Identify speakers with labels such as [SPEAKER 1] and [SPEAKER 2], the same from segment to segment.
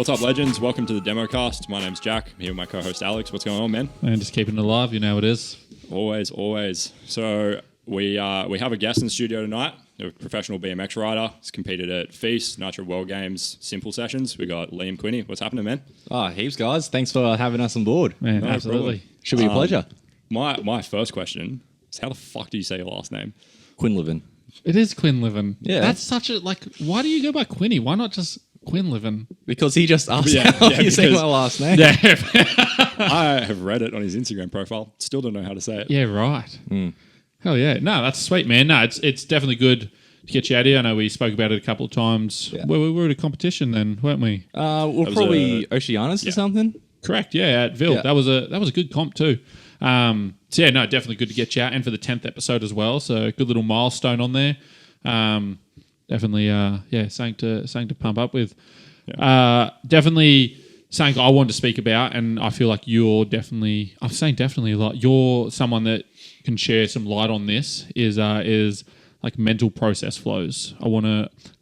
[SPEAKER 1] What's up, legends? Welcome to the Democast. My name's Jack. I'm here with my co-host Alex. What's going on, man?
[SPEAKER 2] And just keeping it alive, you know how it is.
[SPEAKER 1] Always, always. So we have a guest in the studio tonight, a professional BMX rider. He's competed at Feast, Nitro World Games, Simple Sessions. We got Liam Quinlivan. What's happening, man?
[SPEAKER 3] Heaps, guys. Thanks for having us on board.
[SPEAKER 2] Man,
[SPEAKER 1] No
[SPEAKER 2] absolutely.
[SPEAKER 1] problem.
[SPEAKER 3] Should be a pleasure.
[SPEAKER 1] My first question is, how the fuck do you say your last name?
[SPEAKER 3] Quinlivan.
[SPEAKER 2] It is Quinlivan.
[SPEAKER 3] Yeah.
[SPEAKER 2] That's such a, why do you go by Quinny? Why not just Quinlivan?
[SPEAKER 3] Because he just asked
[SPEAKER 1] Yeah,
[SPEAKER 3] how
[SPEAKER 1] yeah,
[SPEAKER 3] you say
[SPEAKER 1] because-
[SPEAKER 3] my last name.
[SPEAKER 2] Yeah.
[SPEAKER 1] I have read it on his Instagram profile. Still don't know how to say it.
[SPEAKER 2] Yeah, right. Hell yeah. No, that's sweet, man. No, it's definitely good to get you out here. I know we spoke about it a couple of times.
[SPEAKER 3] Yeah.
[SPEAKER 2] We were at a competition then, weren't we?
[SPEAKER 3] We're
[SPEAKER 1] was
[SPEAKER 3] probably Oceanus or something.
[SPEAKER 2] Correct, yeah, at Ville.
[SPEAKER 3] Yeah.
[SPEAKER 2] That was a good comp too. So yeah, no, definitely good to get you out, and for the 10th episode as well. So good little milestone on there. Definitely, something to pump up with.
[SPEAKER 1] Yeah.
[SPEAKER 2] Definitely something I wanted to speak about, and I feel like I'm saying definitely a lot. You're someone that can share some light on this. Is like mental process flows. I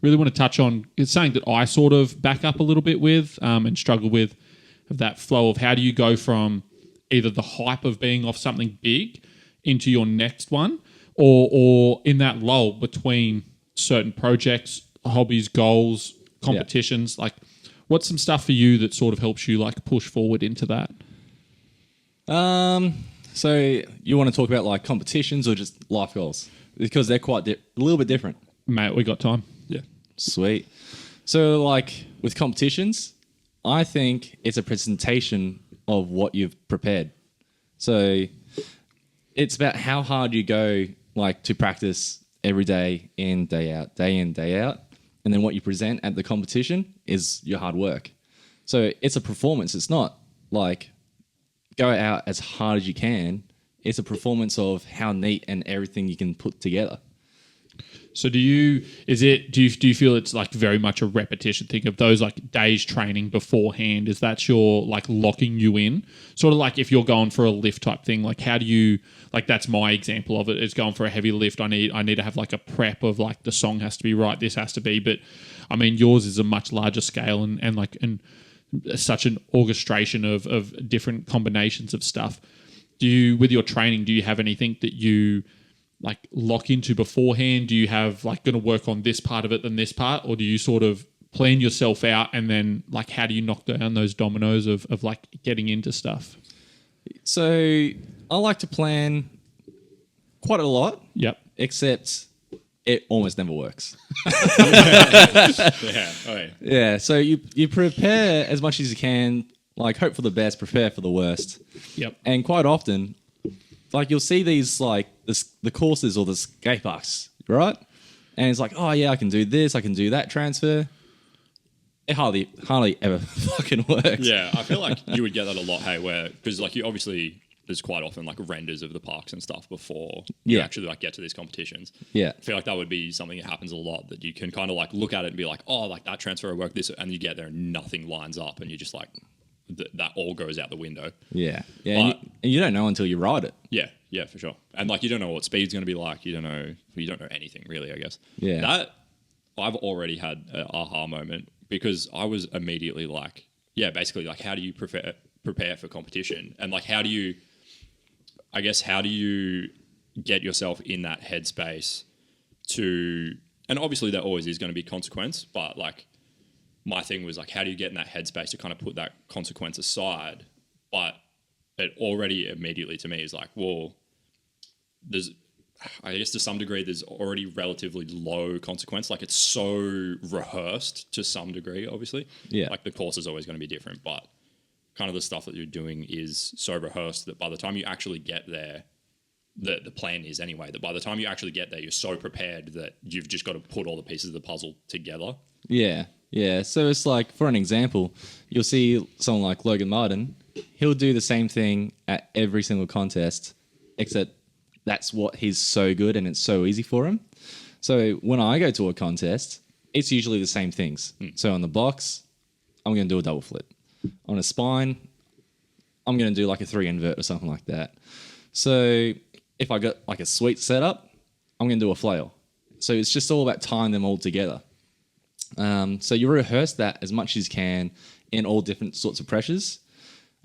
[SPEAKER 2] really want to touch on. It's something that I sort of back up a little bit with, and struggle with, of that flow of how do you go from either the hype of being off something big into your next one, or in that lull between certain projects, hobbies, goals, competitions. Like, what's some stuff for you that sort of helps you like push forward into that?
[SPEAKER 3] So you want to talk about like competitions or just life goals? Because they're quite a little bit different.
[SPEAKER 2] Mate, we got time.
[SPEAKER 1] Yeah.
[SPEAKER 3] Sweet. So like with competitions, I think it's a presentation of what you've prepared. So it's about how hard you go like to practice every day in, day out, day in, day out. And then what you present at the competition is your hard work. So it's a performance. It's not like go out as hard as you can. It's a performance of how neat and everything you can put together.
[SPEAKER 2] So do you feel it's like very much a repetition thing of those like days training beforehand? Is that your like locking you in? Sort of like if you're going for a lift type thing, like how do you, like that's my example of it, is going for a heavy lift. I need to have like a prep of like the song has to be right, this has to be, but I mean yours is a much larger scale and such an orchestration of different combinations of stuff. With your training, do you have anything that you like lock into beforehand? Do you have like going to work on this part of it than this part, or do you sort of plan yourself out and then like how do you knock down those dominoes of like getting into stuff?
[SPEAKER 3] So I like to plan quite a lot.
[SPEAKER 2] Yep.
[SPEAKER 3] Except it almost never works.
[SPEAKER 1] Yeah. Oh, yeah.
[SPEAKER 3] Yeah, so you prepare as much as you can, like hope for the best, prepare for the worst.
[SPEAKER 2] Yep.
[SPEAKER 3] And quite often, like you'll see these like the courses or the skate parks, right? And it's like, oh yeah, I can do this, I can do that transfer. It hardly ever fucking works.
[SPEAKER 1] Yeah, I feel like you would get that a lot, hey, because like you obviously there's quite often like renders of the parks and stuff before you actually like get to these competitions.
[SPEAKER 3] Yeah.
[SPEAKER 1] I feel like that would be something that happens a lot, that you can kind of like look at it and be like, oh, like that transfer worked this, and you get there and nothing lines up, and you're just like, that all goes out the window.
[SPEAKER 3] Yeah.
[SPEAKER 1] But-
[SPEAKER 3] And you don't know until you ride it.
[SPEAKER 1] Yeah, for sure. And like you don't know what speed's going to be like. You don't know anything really, I guess.
[SPEAKER 3] Yeah.
[SPEAKER 1] That I've already had an aha moment, because I was immediately like, yeah, basically like how do you prepare for competition, and like how do you get yourself in that headspace to, and obviously there always is going to be consequence, but like my thing was like, how do you get in that headspace to kind of put that consequence aside? But it already immediately to me is like, well, I guess to some degree, there's already relatively low consequence. Like it's so rehearsed to some degree, obviously.
[SPEAKER 3] Yeah.
[SPEAKER 1] Like the course is always going to be different, but kind of the stuff that you're doing is so rehearsed that by the time you actually get there, the plan is anyway, that by the time you actually get there, you're so prepared that you've just got to put all the pieces of the puzzle together.
[SPEAKER 3] Yeah. Yeah. So it's like, for an example, you'll see someone like Logan Martin. He'll do the same thing at every single contest, except that's what he's so good and it's so easy for him. So when I go to a contest, it's usually the same things. So on the box, I'm going to do a double flip. On a spine, I'm going to do like a 3 invert or something like that. So if I got like a sweet setup, I'm going to do a flail. So it's just all about tying them all together. So you rehearse that as much as you can in all different sorts of pressures.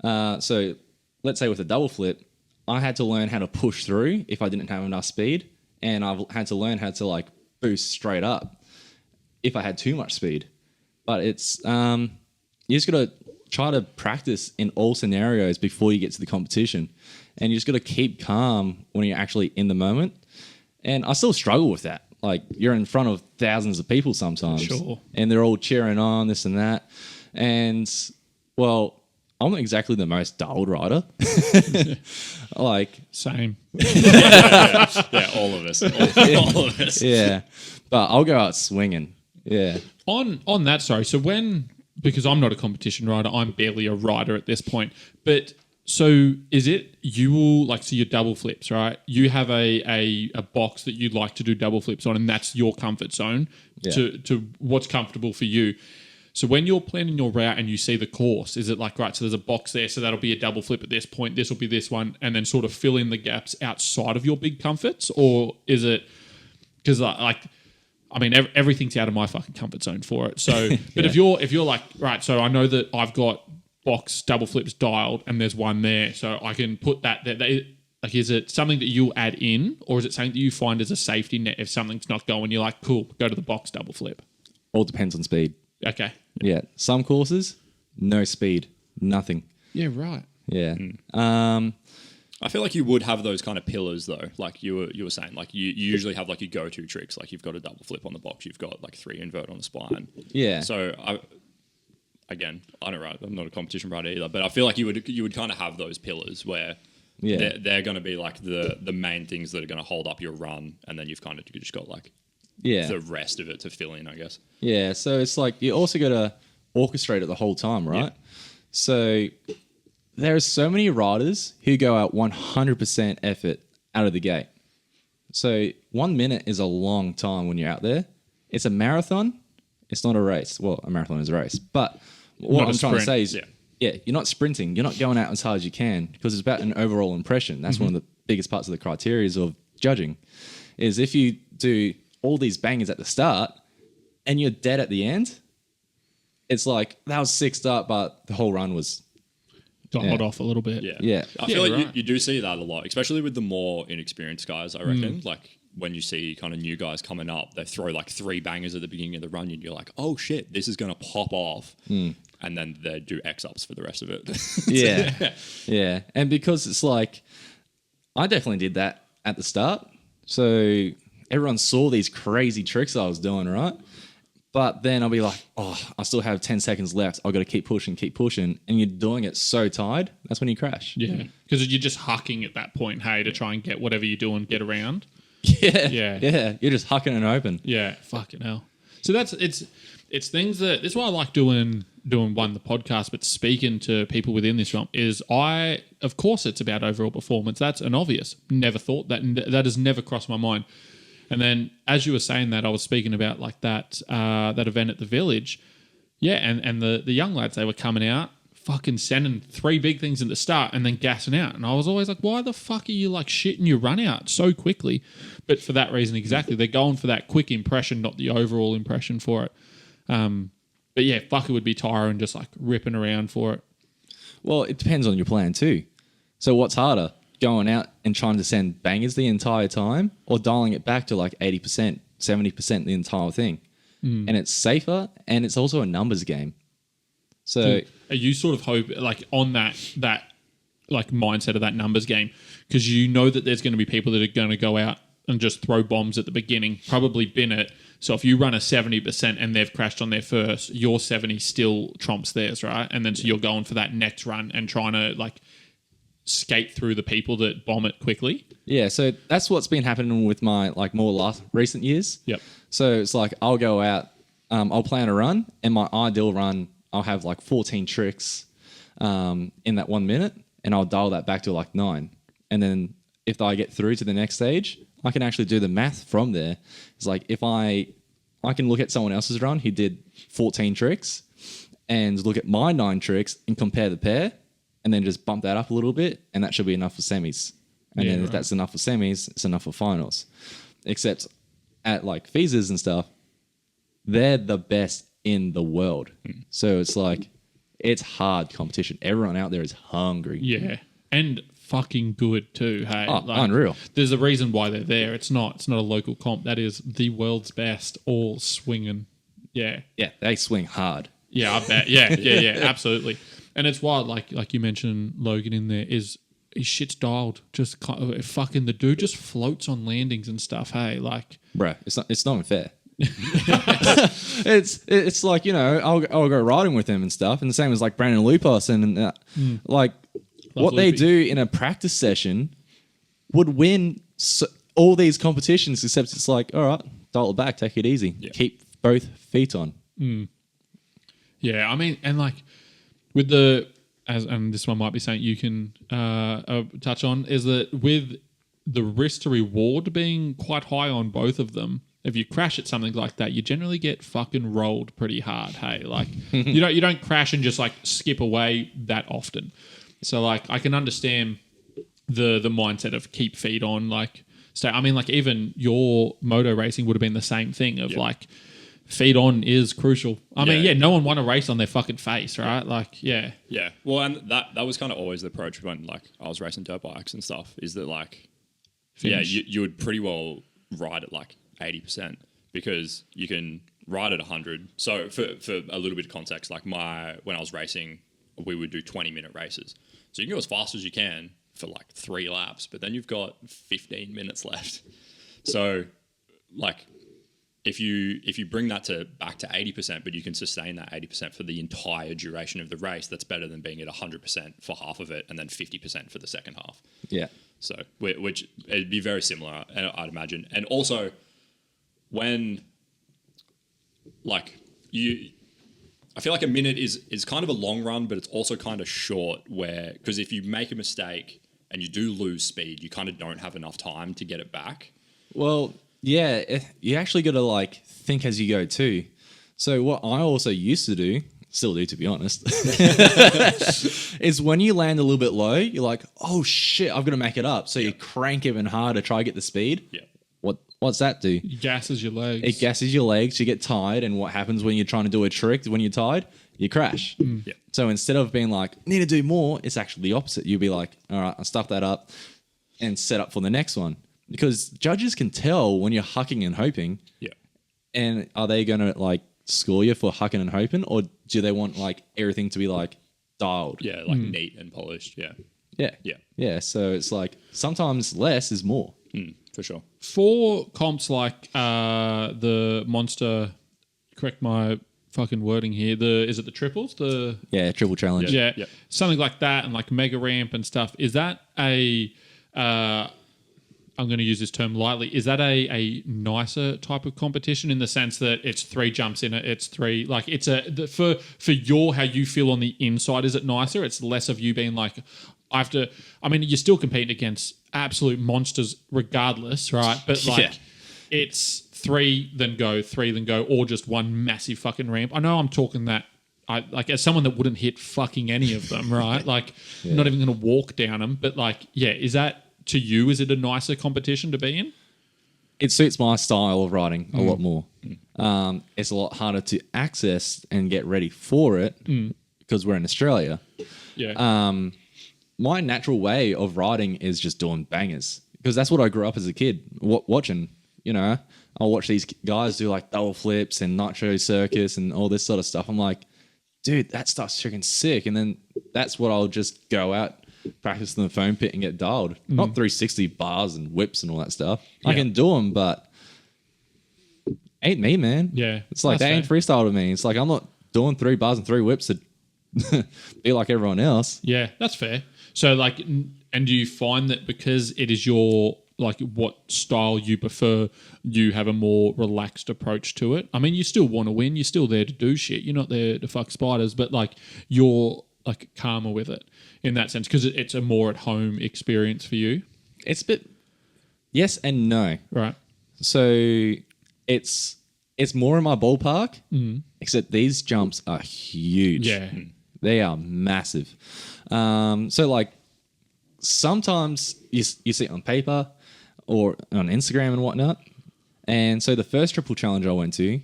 [SPEAKER 3] So let's say with a double flip, I had to learn how to push through if I didn't have enough speed, and I've had to learn how to like boost straight up if I had too much speed. But it's you just got to try to practice in all scenarios before you get to the competition, and you just got to keep calm when you're actually in the moment. And I still struggle with that. Like, you're in front of thousands of people sometimes,
[SPEAKER 2] Sure.
[SPEAKER 3] and they're all cheering on this and that. And well, I'm not exactly the most dulled rider. Like,
[SPEAKER 2] Same.
[SPEAKER 1] Yeah, all of us. All of us.
[SPEAKER 3] yeah, but I'll go out swinging. Yeah.
[SPEAKER 2] On that, sorry. So because I'm not a competition rider, I'm barely a rider at this point. But so is it you will like, so your double flips, right? You have a box that you like to do double flips on, and that's your comfort zone to what's comfortable for you. So when you're planning your route and you see the course, is it like, right, so there's a box there, so that'll be a double flip at this point, this will be this one, and then sort of fill in the gaps outside of your big comforts? Or is it, because everything's out of my fucking comfort zone for it. So, but if you're like, right, so I know that I've got box double flips dialed and there's one there, so I can put that there. Like, is it something that you'll add in, or is it something that you find as a safety net if something's not going, you're like, cool, go to the box double flip?
[SPEAKER 3] All depends on speed.
[SPEAKER 2] Okay.
[SPEAKER 3] Yeah. Some courses, no speed, nothing.
[SPEAKER 2] Yeah, right.
[SPEAKER 3] Yeah.
[SPEAKER 1] I feel like you would have those kind of pillars though, like you were saying. Like you usually have like your go-to tricks. Like you've got a double flip on the box, you've got like 3 invert on the spine.
[SPEAKER 3] Yeah.
[SPEAKER 1] So I don't ride. I'm not a competition rider either, but I feel like you would kind of have those pillars where they're going to be like the main things that are going to hold up your run, and then you've kind of just got like the rest of it to fill in, I guess.
[SPEAKER 3] Yeah. So it's like you also got to orchestrate it the whole time, right?
[SPEAKER 1] Yeah.
[SPEAKER 3] So there are so many riders who go out 100% effort out of the gate. So 1 minute is a long time when you're out there. It's a marathon. It's not a race. Well, a marathon is a race. But what
[SPEAKER 2] Not a
[SPEAKER 3] I'm trying to
[SPEAKER 2] sprint.
[SPEAKER 3] say is, you're not sprinting. You're not going out as hard as you can, because it's about an overall impression. That's one of the biggest parts of the criteria of judging, is if you do all these bangers at the start and you're dead at the end, it's like, that was sick start, but the whole run was
[SPEAKER 2] Dialed off a little bit.
[SPEAKER 3] Yeah.
[SPEAKER 1] I feel like
[SPEAKER 2] right.
[SPEAKER 1] you do see that a lot, especially with the more inexperienced guys, I reckon. Like when you see kind of new guys coming up, they throw like 3 bangers at the beginning of the run and you're like, oh shit, this is going to pop off. And then they do X-ups for the rest of it.
[SPEAKER 3] Yeah. And because it's like, I definitely did that at the start. So everyone saw these crazy tricks I was doing, right? But then I'll be like, oh, I still have 10 seconds left. I've got to keep pushing. And you're doing it so tired. That's when you crash.
[SPEAKER 2] Yeah. Because you're just hucking at that point, hey, to try and get whatever you're doing, get around.
[SPEAKER 3] Yeah. You're just hucking it open.
[SPEAKER 2] Yeah. Fucking hell. So it's things that, this is why I like doing the podcast, but speaking to people within this realm is of course it's about overall performance. That's an obvious. Never thought that has never crossed my mind. And then as you were saying that, I was speaking about like that event at the village. Yeah, and the young lads, they were coming out, fucking sending 3 big things at the start and then gassing out. And I was always like, why the fuck are you like shitting your run out so quickly? But for that reason exactly. They're going for that quick impression, not the overall impression for it. But yeah, fuck, it would be tiring just like ripping around for it.
[SPEAKER 3] Well, it depends on your plan too. So what's harder? Going out and trying to send bangers the entire time, or dialing it back to like 80%, 70% the entire thing? And it's safer, and it's also a numbers game. So
[SPEAKER 2] are you sort of hope like on that like mindset of that numbers game, because you know that there's going to be people that are going to go out and just throw bombs at the beginning, probably bin it. So if you run a 70% and they've crashed on their first, your 70 still trumps theirs, right? And then so you're going for that next run and trying to like skate through the people that bomb it quickly.
[SPEAKER 3] Yeah, so that's what's been happening with my like more recent years.
[SPEAKER 2] Yep.
[SPEAKER 3] So it's like I'll go out, I'll plan a run, and my ideal run, I'll have like 14 tricks in that 1 minute, and I'll dial that back to like 9. And then if I get through to the next stage, I can actually do the math from there. It's like if I can look at someone else's run, he did 14 tricks, and look at my 9 tricks and compare the pair, and then just bump that up a little bit, and that should be enough for semis. And then if that's enough for semis, it's enough for finals. Except at like Feasers and stuff, they're the best in the world. So it's like, it's hard competition. Everyone out there is hungry.
[SPEAKER 2] Yeah, and fucking good too. Hey,
[SPEAKER 3] Oh, unreal.
[SPEAKER 2] There's a reason why they're there. It's not a local comp. That is the world's best, all swinging. Yeah,
[SPEAKER 3] Yeah, they swing hard.
[SPEAKER 2] yeah, I bet. Yeah, absolutely. And it's wild, like you mentioned, Logan in there is his shit's dialed. Just fucking the dude just floats on landings and stuff. Hey, like,
[SPEAKER 3] Bruh, it's not unfair. it's like, you know, I'll go riding with him and stuff, and the same as like Brandon Lupos and like
[SPEAKER 2] Love
[SPEAKER 3] what they
[SPEAKER 2] Loopy.
[SPEAKER 3] do in a practice session would win all these competitions, except it's like, all right, dial it back, take it easy, keep both feet on.
[SPEAKER 2] yeah. I mean, and like with the and this one might be something you can touch on is that with the risk to reward being quite high on both of them. If you crash at something like that, you generally get fucking rolled pretty hard. Hey, like you don't crash and just like skip away that often. So like I can understand the mindset of keep feet on. Like stay. I mean, like even your moto racing would have been the same thing of like feet on is crucial. I mean, no one won a race on their fucking face, right? Like, yeah.
[SPEAKER 1] Well, and that was kind of always the approach when like I was racing dirt bikes and stuff. Is that like,
[SPEAKER 2] Finish.
[SPEAKER 1] you would pretty well ride at like 80% because you can ride at 100. So for a little bit of context, like when I was racing, we would do 20-minute races. So you can go as fast as you can for like 3 laps, but then you've got 15 minutes left. So like if you bring that back to 80%, but you can sustain that 80% for the entire duration of the race, that's better than being at 100% for half of it and then 50% for the second half.
[SPEAKER 3] Yeah.
[SPEAKER 1] So which it'd be very similar, I'd imagine. And also when like I feel like a minute is kind of a long run, but it's also kind of short because if you make a mistake and you do lose speed, you kind of don't have enough time to get it back.
[SPEAKER 3] Well, yeah, you actually got to like think as you go too. So what I also used to do, still do to be honest, is when you land a little bit low, you're like, oh shit, I've got to make it up. So you crank even harder, try to get the speed.
[SPEAKER 1] Yeah.
[SPEAKER 3] What's that do?
[SPEAKER 2] It gasses your legs.
[SPEAKER 3] It gasses your legs, you get tired, and what happens when you're trying to do a trick when you're tired? You crash.
[SPEAKER 1] Yeah.
[SPEAKER 3] So instead of being like, need to do more, it's actually the opposite. You'll be like, all right, I'll stuff that up and set up for the next one. Because judges can tell when you're hucking and hoping.
[SPEAKER 1] Yeah.
[SPEAKER 3] And are they going to like score you for hucking and hoping, or do they want like everything to be like dialed?
[SPEAKER 1] Yeah, like neat and polished. Yeah.
[SPEAKER 3] Yeah. So it's like sometimes less is more.
[SPEAKER 1] For sure.
[SPEAKER 2] For comps like the Monster, correct my fucking wording here. Is it the triples?
[SPEAKER 3] Yeah, triple challenge.
[SPEAKER 2] Yeah,
[SPEAKER 1] Yeah.
[SPEAKER 2] something like that, and like mega ramp and stuff. Is that I'm going to use this term lightly. Is that a nicer type of competition in the sense that it's 3 jumps in it? It's 3 like it's for how you feel on the inside. Is it nicer? It's less of you being like I have to. I mean, you're still competing against absolute monsters regardless, right? But like it's 3 then go, or just one massive fucking ramp. I know I'm talking that. I like as someone that wouldn't hit fucking any of them, right? Like not even going to walk down them. But like, yeah, is that to you? Is it a nicer competition to be in?
[SPEAKER 3] It suits my style of riding a lot more. It's a lot harder to access and get ready for it because we're in Australia.
[SPEAKER 2] Yeah.
[SPEAKER 3] My natural way of riding is just doing bangers because that's what I grew up as a kid watching. You know, I'll watch these guys do like double flips and nitro circus and all this sort of stuff. I'm like, dude, that stuff's freaking sick. And then that's what I'll just go out, practice in the foam pit and get dialed. Not 360 bars and whips and all that stuff. I
[SPEAKER 2] Yeah.
[SPEAKER 3] can do them, but ain't me, man.
[SPEAKER 2] Yeah,
[SPEAKER 3] It's like
[SPEAKER 2] that's
[SPEAKER 3] they ain't freestyle to me. It's like I'm not doing 3 bars and 3 whips to be like everyone else.
[SPEAKER 2] Yeah, that's fair. So, like, and do you find that because it is your, like, what style you prefer, you have a more relaxed approach to it? I mean, you still want to win. You're still there to do shit. You're not there to fuck spiders, but, like, you're, like, calmer with it in that sense because it's a more at-home experience for you.
[SPEAKER 3] It's a bit yes and no.
[SPEAKER 2] Right.
[SPEAKER 3] So it's more in my ballpark, except these jumps are huge.
[SPEAKER 2] Yeah.
[SPEAKER 3] They are massive. So like sometimes you see it on paper or on Instagram and whatnot. And so the first triple challenge I went to,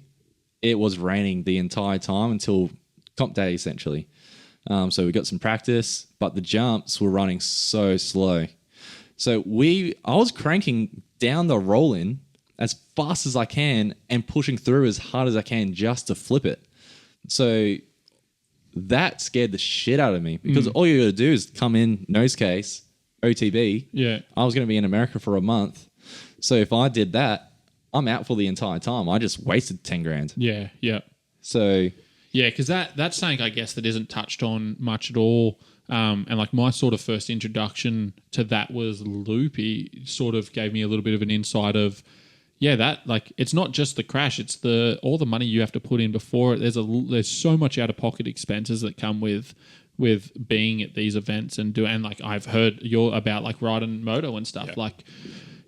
[SPEAKER 3] it was raining the entire time until comp day, essentially. So we got some practice, but the jumps were running so slow. So I was cranking down the roll-in as fast as I can and pushing through as hard as I can just to flip it. So that scared the shit out of me because all you got to do is come in nose case, OTB.
[SPEAKER 2] Yeah.
[SPEAKER 3] I was going to be in America for a month. So if I did that, I'm out for the entire time. I just wasted 10 grand.
[SPEAKER 2] Yeah. Yeah.
[SPEAKER 3] So
[SPEAKER 2] Yeah, because that's something, I guess, that isn't touched on much at all. And like my sort of first introduction to that was Loopy. Sort of gave me a little bit of an insight of, yeah, that like it's not just the crash; it's all the money you have to put in before it. There's so much out of pocket expenses that come with being at these events and like I've heard about like riding moto and stuff.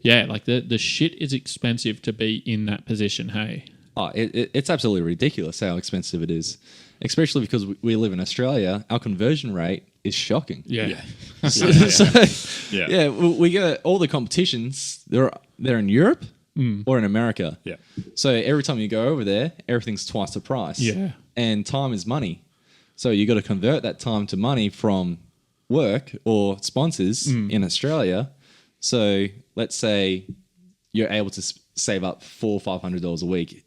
[SPEAKER 1] Yeah.
[SPEAKER 2] Like the shit is expensive to be in that position. Hey.
[SPEAKER 3] Oh, it's absolutely ridiculous how expensive it is, especially because we live in Australia. Our conversion rate is shocking.
[SPEAKER 2] Yeah.
[SPEAKER 3] Yeah, we get all the competitions. They're in Europe or in America.
[SPEAKER 1] Yeah.
[SPEAKER 3] So every time you go over there, everything's twice the price.
[SPEAKER 2] Yeah.
[SPEAKER 3] And time is money. So you got to convert that time to money from work or sponsors in Australia. So let's say you're able to save up $400 or $500 a week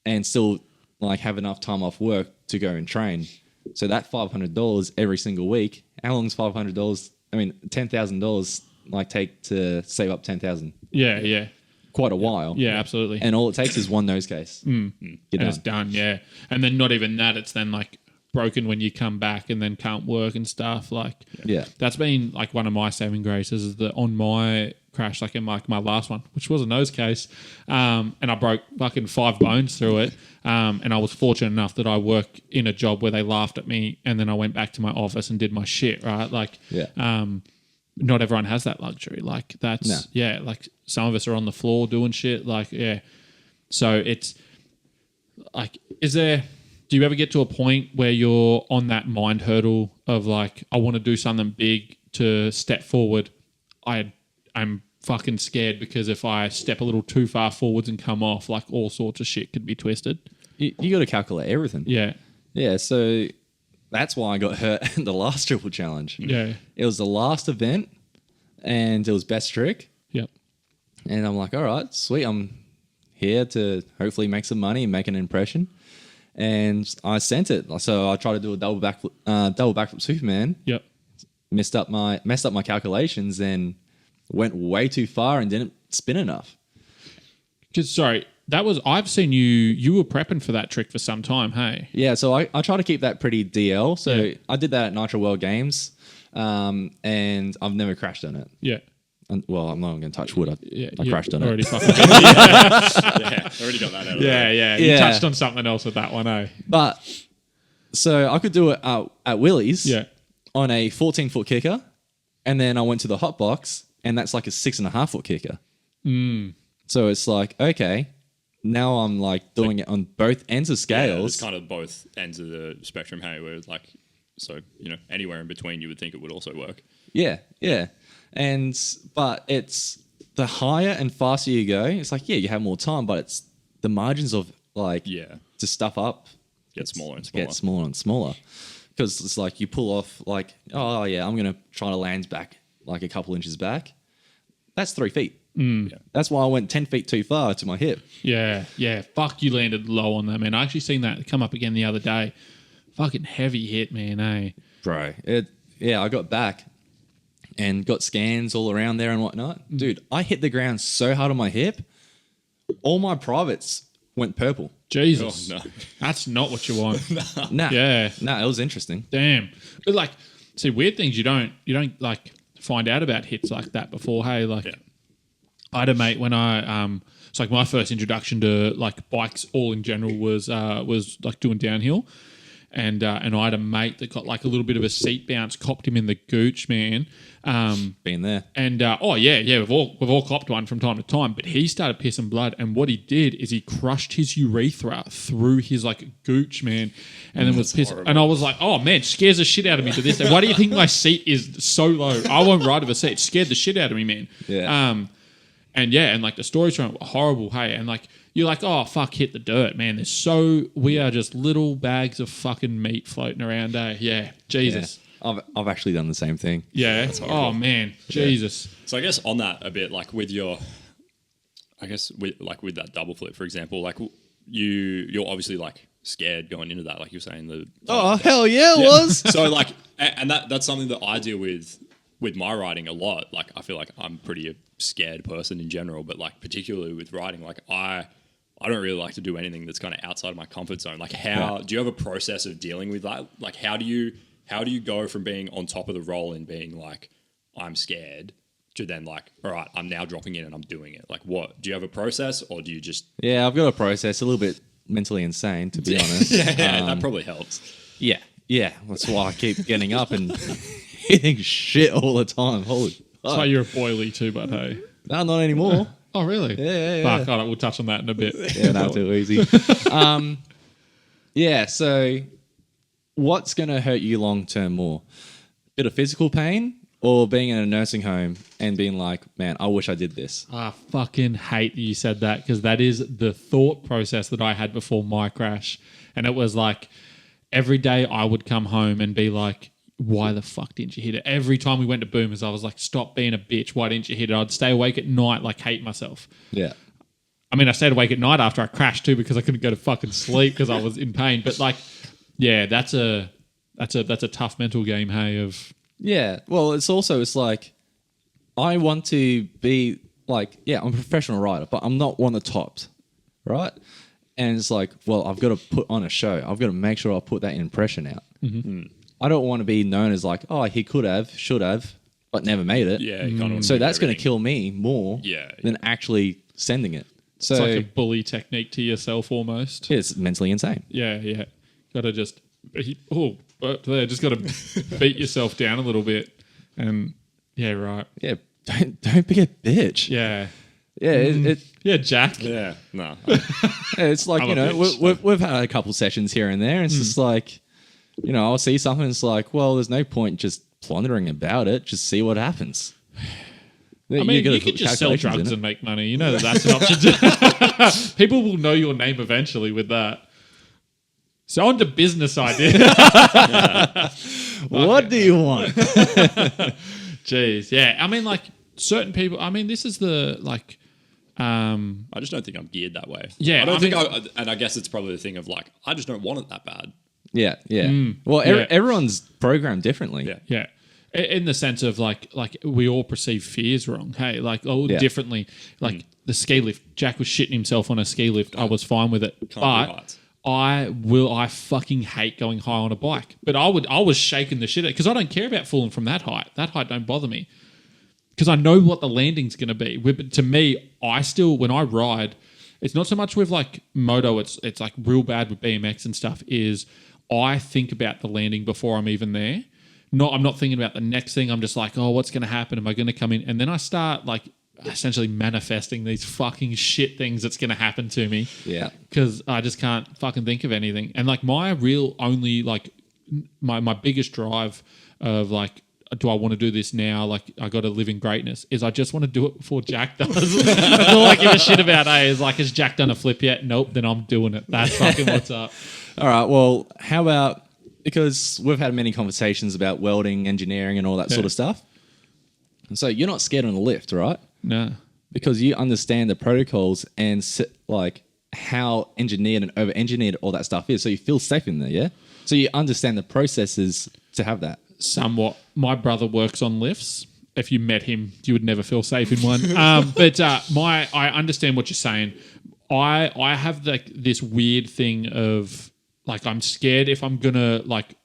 [SPEAKER 3] and still like have enough time off work to go and train. So that $500 every single week, how long is $500? I mean, $10,000 like take to save up 10,000.
[SPEAKER 2] Yeah. Yeah.
[SPEAKER 3] Quite a while.
[SPEAKER 2] Yeah. Absolutely.
[SPEAKER 3] And all it takes is one nose case.
[SPEAKER 2] And it's done. Yeah. And then not even that. It's then like broken when you come back and then can't work and stuff. Like,
[SPEAKER 3] Yeah.
[SPEAKER 2] that's been like one of my saving graces is that on my crash, like in my last one, which was a nose case, and I broke fucking 5 bones through it. And I was fortunate enough that I work in a job where they laughed at me and then I went back to my office and did my shit, right? Like, not everyone has that luxury. Like that's, like some of us are on the floor doing shit. Like, yeah. So it's like, do you ever get to a point where you're on that mind hurdle of like, I want to do something big to step forward. I'm fucking scared because if I step a little too far forwards and come off, like all sorts of shit could be twisted.
[SPEAKER 3] You got to calculate everything.
[SPEAKER 2] Yeah.
[SPEAKER 3] Yeah. So that's why I got hurt in the last triple challenge.
[SPEAKER 2] Yeah.
[SPEAKER 3] It was the last event and it was best trick.
[SPEAKER 2] Yep.
[SPEAKER 3] And I'm like, all right, sweet. I'm here to hopefully make some money and make an impression. And I sent it. So I tried to do a double backflip Superman.
[SPEAKER 2] Yep.
[SPEAKER 3] Messed up my calculations and went way too far and didn't spin enough.
[SPEAKER 2] I've seen you were prepping for that trick for some time, hey?
[SPEAKER 3] Yeah, so I try to keep that pretty DL. So I did that at Nitro World Games, and I've never crashed on it.
[SPEAKER 2] Yeah.
[SPEAKER 3] Well, I'm not going to touch wood. I crashed on
[SPEAKER 2] already
[SPEAKER 3] it.
[SPEAKER 2] Fucking
[SPEAKER 1] Yeah, already got that out of there.
[SPEAKER 2] Yeah. You touched on something else with that one, eh?
[SPEAKER 3] But so I could do it at Willie's on a 14-foot kicker, and then I went to the hot box, and that's like a 6.5-foot kicker. So it's like, okay, now I'm like doing it on both ends of scales.
[SPEAKER 1] Yeah, it's kind of both ends of the spectrum, hey, where it's like, so, anywhere in between you would think it would also work.
[SPEAKER 3] Yeah. But it's the higher and faster you go, it's like, you have more time, but it's the margins of like to stuff up
[SPEAKER 1] Get smaller and smaller.
[SPEAKER 3] Get smaller and smaller. Because it's like you pull off like, oh yeah, I'm going to try to land back like a couple inches back. That's 3 feet.
[SPEAKER 1] Yeah.
[SPEAKER 3] That's why I went 10 feet too far to my hip.
[SPEAKER 2] Yeah. Fuck, you landed low on that, man. I actually seen that come up again the other day. Fucking heavy hit, man, eh?
[SPEAKER 3] Bro, I got back and got scans all around there and whatnot. Dude, I hit the ground so hard on my hip, all my privates went purple.
[SPEAKER 2] Jesus.
[SPEAKER 1] Oh, no.
[SPEAKER 2] That's not what you want.
[SPEAKER 3] Nah.
[SPEAKER 2] Yeah.
[SPEAKER 3] Nah, it was interesting.
[SPEAKER 2] Damn. But like, see, weird things you don't like find out about hits like that before. Hey, like I had a mate when it's like my first introduction to like bikes all in general was like doing downhill. And I had a mate that got like a little bit of a seat bounce, copped him in the gooch, man.
[SPEAKER 3] Been there.
[SPEAKER 2] And we've all copped one from time to time. But he started pissing blood, and what he did is he crushed his urethra through his like gooch, man, and then was pissing.
[SPEAKER 1] Horrible.
[SPEAKER 2] And I was like, oh man, scares the shit out of me to this day. Why do you think my seat is so low? I won't ride with a seat. It scared the shit out of me, man.
[SPEAKER 3] Yeah.
[SPEAKER 2] And like the stories from it were horrible, hey, and like you're like, oh fuck, hit the dirt, man. We are just little bags of fucking meat floating around. Yeah, Jesus.
[SPEAKER 3] Yeah. I've actually done the same thing.
[SPEAKER 2] Yeah. Oh man, Jesus.
[SPEAKER 1] So I guess on that a bit, like with your, I guess with that double flip, for example, like you're obviously like scared going into that, like you're saying.
[SPEAKER 3] Hell yeah, it was.
[SPEAKER 1] So like, and that's something that I deal with my writing a lot. Like I feel like I'm pretty a scared person in general, but like particularly with writing, like I don't really like to do anything that's kind of outside of my comfort zone. Like do you have a process of dealing with that? Like how do you go from being on top of the role and being like, I'm scared, to then like, all right, I'm now dropping in and I'm doing it? Like what, do you have a process, or do you just...
[SPEAKER 3] Yeah, I've got a process, a little bit mentally insane, to be honest.
[SPEAKER 1] That probably helps.
[SPEAKER 3] Yeah. That's why I keep getting up and hitting shit all the time. Holy fuck.
[SPEAKER 2] That's why you're a boilie too, but hey.
[SPEAKER 3] No, not anymore.
[SPEAKER 2] Oh, really?
[SPEAKER 3] Yeah.
[SPEAKER 2] Fuck, all right, we'll touch on that in a bit.
[SPEAKER 3] Yeah, not too easy. So what's going to hurt you long term more? Bit of physical pain, or being in a nursing home and being like, man, I wish I did this?
[SPEAKER 2] I fucking hate that you said that, because that is the thought process that I had before my crash. And it was like every day I would come home and be like, why the fuck didn't you hit it? Every time we went to Boomers, I was like, stop being a bitch. Why didn't you hit it? I'd stay awake at night, like hate myself.
[SPEAKER 3] Yeah.
[SPEAKER 2] I mean, I stayed awake at night after I crashed too, because I couldn't go to fucking sleep because I was in pain. But like, yeah, that's a tough mental game, hey, of...
[SPEAKER 3] Yeah. Well, it's like, I want to be like, yeah, I'm a professional writer, but I'm not one of the tops, right? And it's like, well, I've got to put on a show. I've got to make sure I put that impression out. Mm-hmm. I don't want to be known as like, oh, he could have, should have, but never made it.
[SPEAKER 1] Yeah. You kind of
[SPEAKER 3] So that's going to kill me more than actually sending it. So
[SPEAKER 2] it's like a bully technique to yourself almost.
[SPEAKER 3] It's mentally insane.
[SPEAKER 2] Yeah. Got to just... just got to beat yourself down a little bit. And yeah, right.
[SPEAKER 3] Yeah, don't be a bitch.
[SPEAKER 2] Yeah.
[SPEAKER 3] Yeah,
[SPEAKER 2] yeah, Jack.
[SPEAKER 1] Yeah, no.
[SPEAKER 3] It's like, we've had a couple sessions here and there. And it's just like, I'll see something. It's like, well, there's no point just plundering about it. Just see what happens.
[SPEAKER 2] I mean, you could just sell drugs and make money. You know that's an option. People will know your name eventually with that. So on to business ideas.
[SPEAKER 3] What do you want?
[SPEAKER 2] Jeez, yeah. I mean, like certain people. I mean, this is the like.
[SPEAKER 1] I just don't think I'm geared that way.
[SPEAKER 2] Yeah,
[SPEAKER 1] and I guess it's probably the thing of like, I just don't want it that bad.
[SPEAKER 3] Yeah. Well, everyone's programmed differently.
[SPEAKER 2] Yeah. In the sense of like we all perceive fears wrong. Hey, like differently. Like the ski lift. Jack was shitting himself on a ski lift. I was fine with it, but I fucking hate going high on a bike. But I was shaking the shit out because I don't care about falling from that height. That height don't bother me because I know what the landing's going to be. To me, when I ride, it's not so much with like moto. It's like real bad with BMX and stuff. Is I think about the landing before I'm even there. I'm not thinking about the next thing. I'm just like, oh, what's going to happen? Am I going to come in? And then I start like essentially manifesting these fucking shit things that's going to happen to me.
[SPEAKER 3] Yeah.
[SPEAKER 2] Because I just can't fucking think of anything. And like my real only like my biggest drive of like, do I want to do this now? Like I got to live in greatness is I just want to do it before Jack does. That's all I give a shit about. Is like, has Jack done a flip yet? Nope. Then I'm doing it. That's fucking what's up.
[SPEAKER 3] All right. Well, how about, because we've had many conversations about welding, engineering, and all that sort of stuff. So you're not scared on the lift, right?
[SPEAKER 2] No.
[SPEAKER 3] Because you understand the protocols and like how engineered and over-engineered all that stuff is. So you feel safe in there, yeah? So you understand the processes to have that.
[SPEAKER 2] Somewhat. My brother works on lifts. If you met him, you would never feel safe in one. I understand what you're saying. I have like this weird thing of like I'm scared if I'm gonna like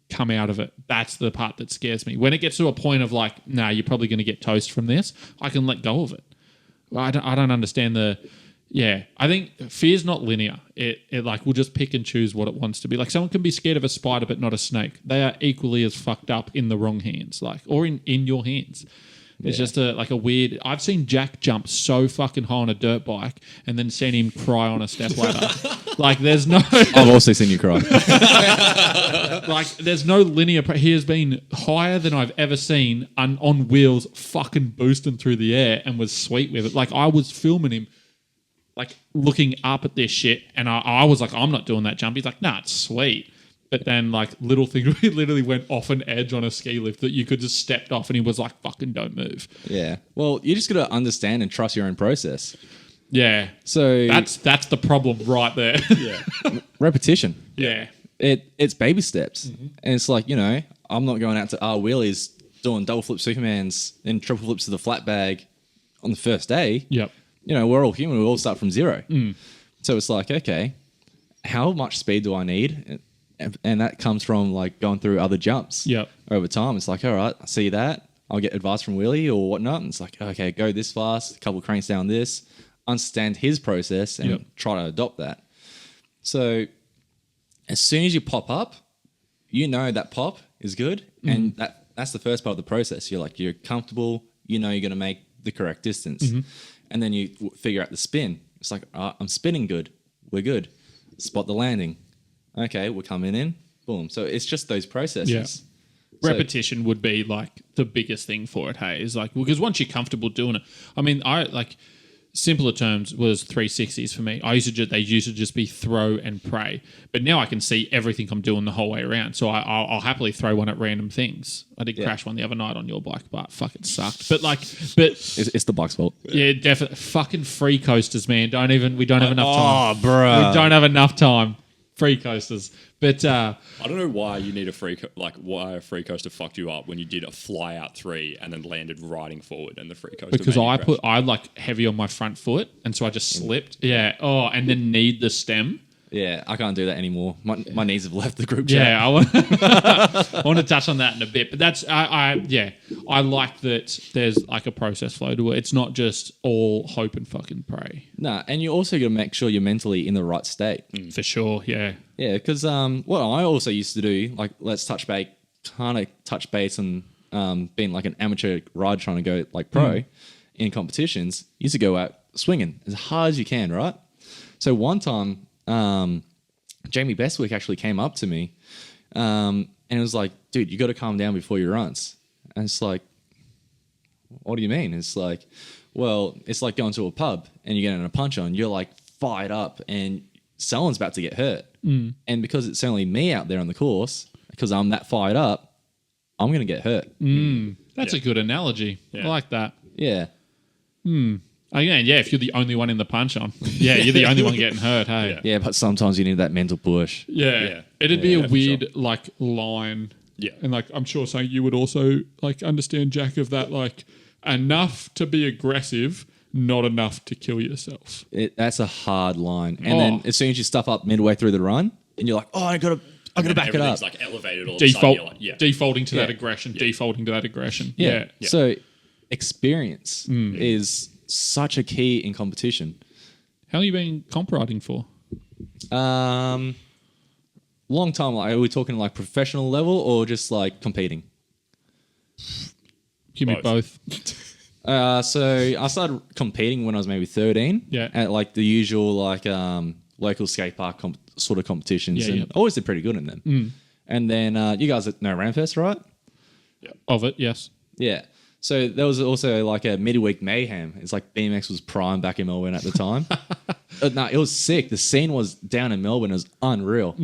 [SPEAKER 2] come out of it. That's the part that scares me. When it gets to a point of like, nah, you're probably gonna get toast from this, I can let go of it. I don't understand I think fear's not linear. It like will just pick and choose what it wants to be. Like someone can be scared of a spider but not a snake. They are equally as fucked up in the wrong hands, like or in your hands. It's just a weird... I've seen Jack jump so fucking high on a dirt bike and then seen him cry on a stepladder. Like, there's no...
[SPEAKER 3] I've also seen you cry.
[SPEAKER 2] Like, there's no linear... He has been higher than I've ever seen on wheels fucking boosting through the air and was sweet with it. Like, I was filming him like looking up at this shit, and I was like, I'm not doing that jump. He's like, nah, it's sweet. But then, like, little thing, we literally went off an edge on a ski lift that you could just stepped off, and he was like, fucking don't move.
[SPEAKER 3] Yeah. Well, you just got to understand and trust your own process.
[SPEAKER 2] Yeah.
[SPEAKER 3] So
[SPEAKER 2] That's the problem right there.
[SPEAKER 1] Yeah.
[SPEAKER 3] repetition.
[SPEAKER 2] Yeah.
[SPEAKER 3] It's baby steps. And it's like, I'm not going out to wheelies doing double flip Supermans and triple flips to the flat bag on the first day.
[SPEAKER 2] Yep.
[SPEAKER 3] We're all human. We all start from zero. So it's like, okay, how much speed do I need? And that comes from like going through other jumps.
[SPEAKER 2] Yep.
[SPEAKER 3] Over time, it's like, all right, I see that. I'll get advice from Willie or whatnot. And it's like, okay, go this fast, a couple of cranks down this, understand his process and try to adopt that. So as soon as you pop up, that pop is good. And that's the first part of the process. You're comfortable, you're going to make the correct distance. And then you figure out the spin. It's like, I'm spinning good. We're good. Spot the landing. Okay, we're coming in. Boom. So it's just those processes.
[SPEAKER 2] Yeah.
[SPEAKER 3] So-
[SPEAKER 2] Repetition would be like the biggest thing for it. Hey, is like, because once you're comfortable doing it, I mean, I like simpler terms was 360s for me. They used to just be throw and pray, but now I can see everything I'm doing the whole way around. So I'll happily throw one at random things. I did crash one the other night on your bike, but fuck, it sucked. But
[SPEAKER 3] It's the bike's fault.
[SPEAKER 2] yeah, definitely fucking free coasters, man. We don't have enough time.
[SPEAKER 3] Oh, bro.
[SPEAKER 2] We don't have enough time. Free coasters, but
[SPEAKER 1] I don't know why you need why a free coaster fucked you up when you did a fly out 3 and then landed riding forward and the free coaster
[SPEAKER 2] because
[SPEAKER 1] made you crash.
[SPEAKER 2] I like heavy on my front foot, and so I just slipped. Yeah. Oh, and then need the stem.
[SPEAKER 3] Yeah, I can't do that anymore. My knees have left the group chat.
[SPEAKER 2] Yeah, I want to touch on that in a bit, but that's I like that there's like a process flow to it. It's not just all hope and fucking pray.
[SPEAKER 3] Nah, and you also got to make sure you're mentally in the right state.
[SPEAKER 2] For sure, yeah.
[SPEAKER 3] Yeah, because what I also used to do, like let's touch base on being like an amateur ride trying to go like pro in competitions. Used to go out swinging as hard as you can, right? So one time, Jamie Bestwick actually came up to me and it was like, dude, you got to calm down before your runs. And it's like, what do you mean? It's like, well, it's like going to a pub and you're getting a punch on. You're like fired up and someone's about to get hurt. And because it's only me out there on the course, because I'm that fired up, I'm going to get hurt.
[SPEAKER 2] That's a good analogy. I like that.
[SPEAKER 3] Yeah.
[SPEAKER 2] Again, yeah, if you're the only one in the punch on, you're the only one getting hurt, hey.
[SPEAKER 3] Yeah, but sometimes you need that mental push.
[SPEAKER 2] Yeah. It'd be a
[SPEAKER 1] for
[SPEAKER 2] weird,
[SPEAKER 1] sure.
[SPEAKER 2] like, line.
[SPEAKER 1] Yeah.
[SPEAKER 2] And, like, I'm sure saying you would also, like, understand, Jack, of that, like, enough to be aggressive, not enough to kill yourself.
[SPEAKER 3] That's a hard line. And then as soon as you stuff up midway through the run, and you're like, oh, I got to back it up.
[SPEAKER 1] Everything's like elevated all of a sudden. You're like,
[SPEAKER 2] Defaulting to that aggression, defaulting to that aggression. Yeah.
[SPEAKER 3] So experience is such a key in competition.
[SPEAKER 2] How long you been comp riding for?
[SPEAKER 3] Long time. Like, are we talking like professional level or just like competing?
[SPEAKER 2] Give me both.
[SPEAKER 3] So I started competing when I was maybe 13.
[SPEAKER 2] Yeah.
[SPEAKER 3] At like the usual like local skate park sort of competitions, and always did pretty good in them. And then you guys know Ramfest, right?
[SPEAKER 2] Of it, yes.
[SPEAKER 3] Yeah. So there was also like a midweek mayhem. It's like BMX was prime back in Melbourne at the time. No, it was sick. The scene was down in Melbourne. It was unreal.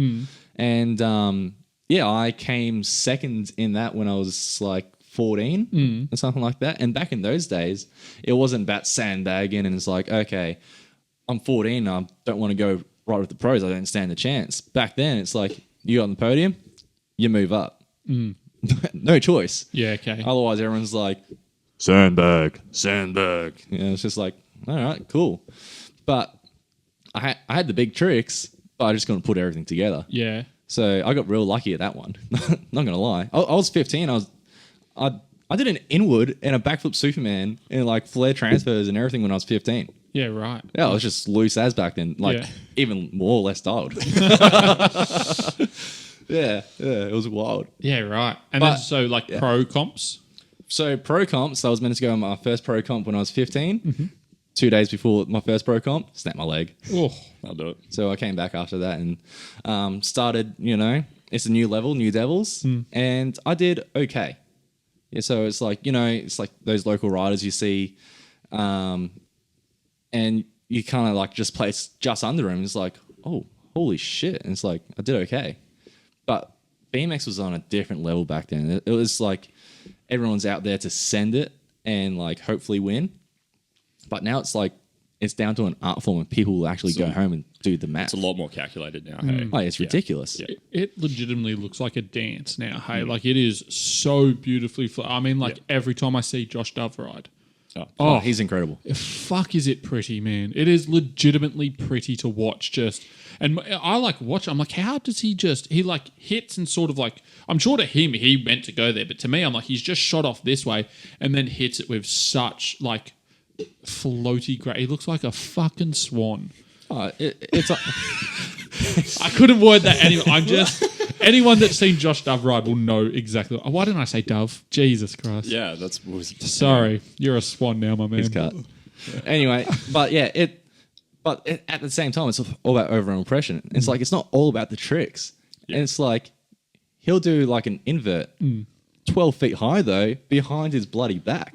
[SPEAKER 3] And I came second in that when I was like 14 or something like that. And back in those days, it wasn't about sandbagging and it's like, okay, I'm 14. I don't want to go right with the pros. I don't stand a chance. Back then, it's like you got on the podium, you move up. No choice.
[SPEAKER 2] Yeah, okay.
[SPEAKER 3] Otherwise, everyone's like,
[SPEAKER 4] Sandbag.
[SPEAKER 3] it's just like, all right, cool. But I had the big tricks, but I just couldn't put everything together.
[SPEAKER 2] Yeah.
[SPEAKER 3] So I got real lucky at that one. Not gonna lie. I was 15. I did an inward and a backflip Superman and like flare transfers and everything when I was 15.
[SPEAKER 2] Yeah, right.
[SPEAKER 3] Yeah, I was just loose as back then, like even more or less dialed. Yeah, it was wild.
[SPEAKER 2] Yeah, right. And
[SPEAKER 3] But-
[SPEAKER 2] then so like pro comps.
[SPEAKER 3] So pro comps, I was meant to go on my first pro comp when I was 15. 2 days before my first pro comp, snapped my leg.
[SPEAKER 2] Oh,
[SPEAKER 1] I'll do it.
[SPEAKER 3] So I came back after that and started, it's a new level, new devils. And I did okay. Yeah, so it's like, it's like those local riders you see. And you kind of like just place just under him. It's like, oh, holy shit. And it's like, I did okay. But BMX was on a different level back then. It was like everyone's out there to send it and like hopefully win. But now it's like, it's down to an art form and people will actually go home and do the math.
[SPEAKER 1] It's a lot more calculated now. Hey?
[SPEAKER 3] Like, it's ridiculous.
[SPEAKER 1] Yeah.
[SPEAKER 2] It legitimately looks like a dance now. Hey, like it is so beautifully. I mean, like every time I see Josh Dove ride,
[SPEAKER 3] Oh, he's incredible.
[SPEAKER 2] fuck, is it pretty, man? It is legitimately pretty to watch. And I like watch. I'm like, how does he like hits and sort of like, I'm sure to him he meant to go there, but to me I'm like, he's just shot off this way and then hits it with such like floaty great. He looks like a fucking swan.
[SPEAKER 3] It's
[SPEAKER 2] I couldn't word that anyway. Anyone that's seen Josh Dove ride will know exactly. Why didn't I say Dove? Jesus Christ.
[SPEAKER 1] Yeah,
[SPEAKER 2] Sorry, you're a swan now, my man.
[SPEAKER 3] He's cut. Anyway, but yeah, at the same time, it's all about over impression. It's like, it's not all about the tricks. And it's like, he'll do like an invert 12 feet high though, behind his bloody back.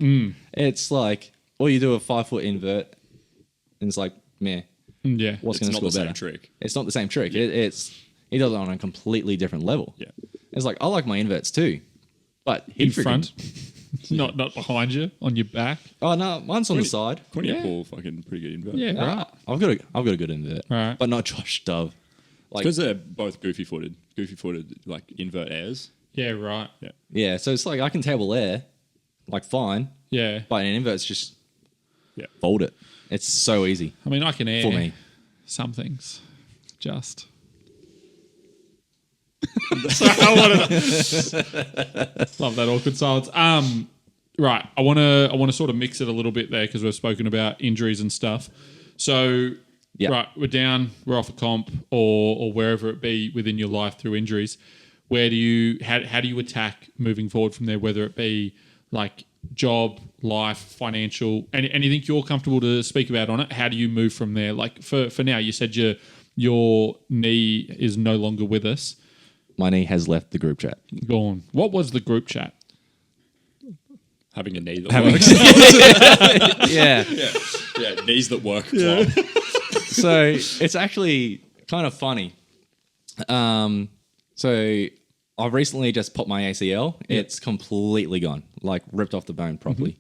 [SPEAKER 3] It's like, or you do a 5 foot invert and it's like, meh.
[SPEAKER 2] Yeah.
[SPEAKER 3] What's going to score better?
[SPEAKER 1] It's not the same trick.
[SPEAKER 3] It's not the same trick. He does it on a completely different level.
[SPEAKER 1] Yeah.
[SPEAKER 3] It's like, I like my inverts too, but
[SPEAKER 2] In front, not behind you, on your back.
[SPEAKER 3] Oh no, mine's on the side.
[SPEAKER 1] Quinny pull fucking pretty good invert.
[SPEAKER 2] Yeah, right.
[SPEAKER 3] I've got a good invert,
[SPEAKER 2] Right.
[SPEAKER 3] but not Josh Dove. Like,
[SPEAKER 1] Because they're both goofy footed like invert airs.
[SPEAKER 2] Yeah, right.
[SPEAKER 1] Yeah.
[SPEAKER 3] yeah, so it's like I can table air, like fine,
[SPEAKER 2] Yeah.
[SPEAKER 3] but an invert's just
[SPEAKER 1] Yeah.
[SPEAKER 3] fold it. It's so easy
[SPEAKER 2] I mean, I can air
[SPEAKER 3] for me.
[SPEAKER 2] some things. Just. Love that awkward silence. Right. I want to sort of mix it a little bit there because we've spoken about injuries and stuff. So,
[SPEAKER 3] Yeah.
[SPEAKER 2] right, we're down, we're off a comp or wherever it be within your life through injuries. How do you attack moving forward from there? Whether it be like job, life, financial, anything you're comfortable to speak about on it. How do you move from there? Like for now, you said your knee is no longer with us.
[SPEAKER 3] My knee has left the group chat.
[SPEAKER 2] Gone. What was the group chat?
[SPEAKER 1] Having a knee that works.
[SPEAKER 3] Yeah.
[SPEAKER 1] Yeah, knees that work. Yeah.
[SPEAKER 3] So it's actually kind of funny. So I've recently just popped my ACL.
[SPEAKER 2] Yeah.
[SPEAKER 3] It's completely gone, like ripped off the bone properly.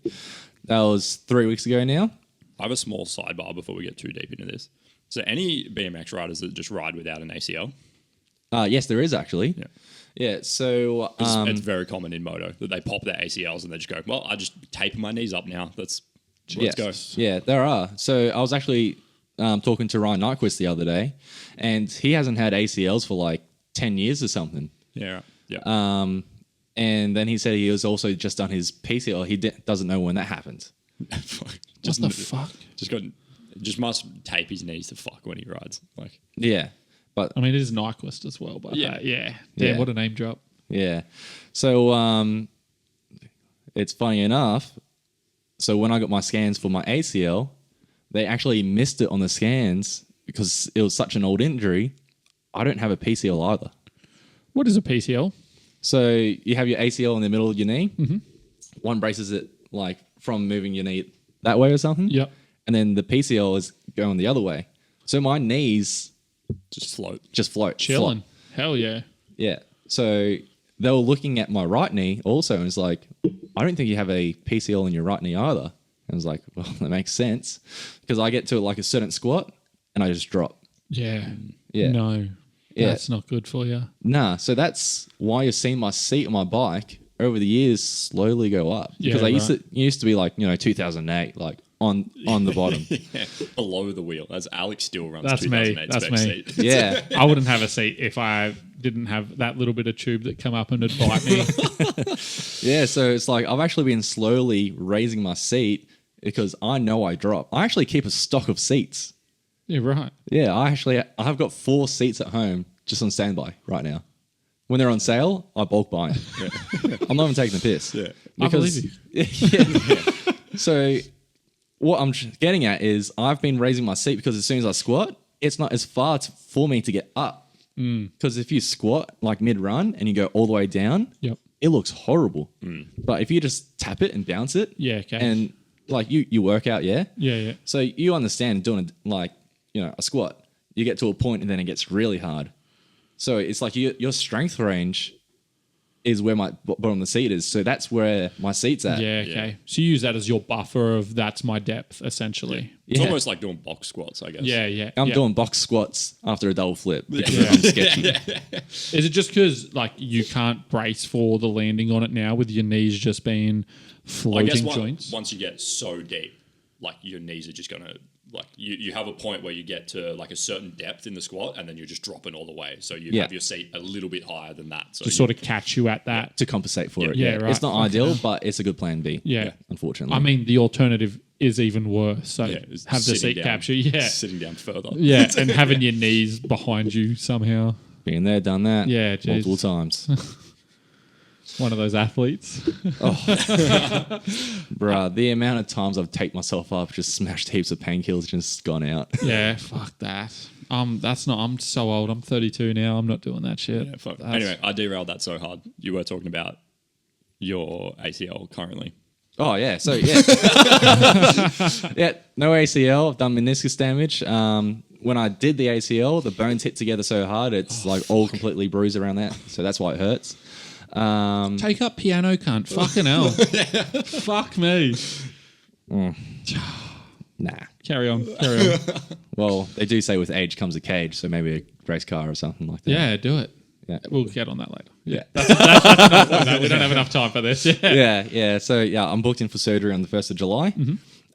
[SPEAKER 3] That was 3 weeks ago now.
[SPEAKER 1] I have a small sidebar before we get too deep into this. So any BMX riders that just ride without an ACL?
[SPEAKER 3] Yes, there is actually.
[SPEAKER 1] Yeah.
[SPEAKER 3] Yeah. So
[SPEAKER 1] It's very common in moto that they pop their ACLs and they just go, well, I just tape my knees up now. Let's go.
[SPEAKER 3] Yeah, there are. So I was actually talking to Ryan Nyquist the other day, and he hasn't had ACLs for like 10 years or something.
[SPEAKER 1] Yeah. Yeah.
[SPEAKER 3] And then he said he was also just done his PCL. He doesn't know when that happened.
[SPEAKER 2] What the fuck?
[SPEAKER 1] Just must tape his knees to fuck when he rides. Like,
[SPEAKER 3] Yeah. But
[SPEAKER 2] I mean, it is Nyquist as well, but
[SPEAKER 1] Yeah.
[SPEAKER 2] yeah.
[SPEAKER 3] Yeah.
[SPEAKER 2] Damn, what a name drop.
[SPEAKER 3] yeah. So it's funny enough. So when I got my scans for my ACL, they actually missed it on the scans because it was such an old injury. I don't have a PCL either.
[SPEAKER 2] What is a PCL?
[SPEAKER 3] So you have your ACL in the middle of your knee. Mm-hmm. One braces it like from moving your knee that way or something.
[SPEAKER 2] Yep.
[SPEAKER 3] And then the PCL is going the other way. So my knees
[SPEAKER 1] just float.
[SPEAKER 3] float.
[SPEAKER 2] Chilling. Hell yeah.
[SPEAKER 3] Yeah. So they were looking at my right knee also and it's like, I don't think you have a PCL in your right knee either. And I was like, well, that makes sense. Because I get to like a certain squat and I just drop.
[SPEAKER 2] Yeah.
[SPEAKER 3] Yeah.
[SPEAKER 2] No.
[SPEAKER 3] Yeah.
[SPEAKER 2] That's not good for you.
[SPEAKER 3] Nah. So that's why you're seeing my seat on my bike over the years slowly go up.
[SPEAKER 2] Yeah,
[SPEAKER 3] Because I
[SPEAKER 2] right.
[SPEAKER 3] used to be like, 2008, like on the bottom.
[SPEAKER 1] Yeah, below the wheel. As Alex still runs
[SPEAKER 2] That's me.
[SPEAKER 1] 2008
[SPEAKER 2] That's
[SPEAKER 1] spec
[SPEAKER 2] me.
[SPEAKER 1] seat.
[SPEAKER 3] Yeah.
[SPEAKER 2] I wouldn't have a seat if I didn't have that little bit of tube that come up and would bite me.
[SPEAKER 3] Yeah. So it's like I've actually been slowly raising my seat because I know I drop. I actually keep a stock of seats.
[SPEAKER 2] Yeah, right.
[SPEAKER 3] Yeah, I've got 4 seats at home just on standby right now. When they're on sale, I bulk buy them. I'm not even taking the piss.
[SPEAKER 1] Yeah.
[SPEAKER 2] I believe you.
[SPEAKER 3] Yeah. So what I'm getting at is I've been raising my seat because as soon as I squat, it's not as far for me to get up. Because if you squat like mid-run and you go all the way down,
[SPEAKER 2] Yep.
[SPEAKER 3] it looks horrible. But if you just tap it and bounce it,
[SPEAKER 2] Yeah, okay.
[SPEAKER 3] and like you work out, yeah?
[SPEAKER 2] Yeah.
[SPEAKER 3] So you understand doing a squat. You get to a point and then it gets really hard. So it's like your strength range is where my bottom of the seat is. So that's where my seat's at.
[SPEAKER 2] Yeah, okay. So you use that as your buffer of that's my depth, essentially.
[SPEAKER 1] It's almost like doing box squats, I guess.
[SPEAKER 2] Yeah.
[SPEAKER 3] I'm doing box squats after a double flip because I'm sketchy.
[SPEAKER 2] Is it just because like you can't brace for the landing on it now with your knees just being floating
[SPEAKER 1] I guess
[SPEAKER 2] joints?
[SPEAKER 1] once you get so deep, like your knees are just going to, like you have a point where you get to like a certain depth in the squat and then you're just dropping all the way. So you have your seat a little bit higher than that. So
[SPEAKER 2] to sort of catch you at that.
[SPEAKER 3] To compensate for it.
[SPEAKER 2] Yeah, right.
[SPEAKER 3] It's not ideal, but it's a good plan B.
[SPEAKER 2] Yeah.
[SPEAKER 3] Unfortunately.
[SPEAKER 2] I mean, the alternative is even worse. So
[SPEAKER 1] it's
[SPEAKER 2] have the
[SPEAKER 1] sitting
[SPEAKER 2] seat
[SPEAKER 1] down,
[SPEAKER 2] capture. Yeah.
[SPEAKER 1] Sitting down further.
[SPEAKER 2] Yeah. And having your knees behind you somehow.
[SPEAKER 3] Been there, done that.
[SPEAKER 2] Yeah, geez.
[SPEAKER 3] multiple times.
[SPEAKER 2] One of those athletes.
[SPEAKER 3] Bruh, the amount of times I've taped myself up, just smashed heaps of painkillers, just gone out.
[SPEAKER 2] Yeah, fuck that. That's not. I'm so old. I'm 32 now. I'm not doing that shit.
[SPEAKER 1] Yeah, fuck. Anyway, I derailed that so hard. You were talking about your ACL currently.
[SPEAKER 3] Oh yeah, so yeah, yeah, no ACL. I've done meniscus damage. When I did the ACL, the bones hit together so hard, it's all completely bruised around that. So that's why it hurts.
[SPEAKER 2] Take up piano, cunt. Fucking hell. Fuck me.
[SPEAKER 3] Nah.
[SPEAKER 2] Carry on.
[SPEAKER 3] Well, they do say with age comes a cage, so maybe a race car or something like that.
[SPEAKER 2] Yeah, do it.
[SPEAKER 3] Yeah.
[SPEAKER 2] We'll get on that later.
[SPEAKER 3] Yeah.
[SPEAKER 2] No, we don't have enough time for this. Yeah.
[SPEAKER 3] Yeah. So yeah, I'm booked in for surgery on the 1st of July.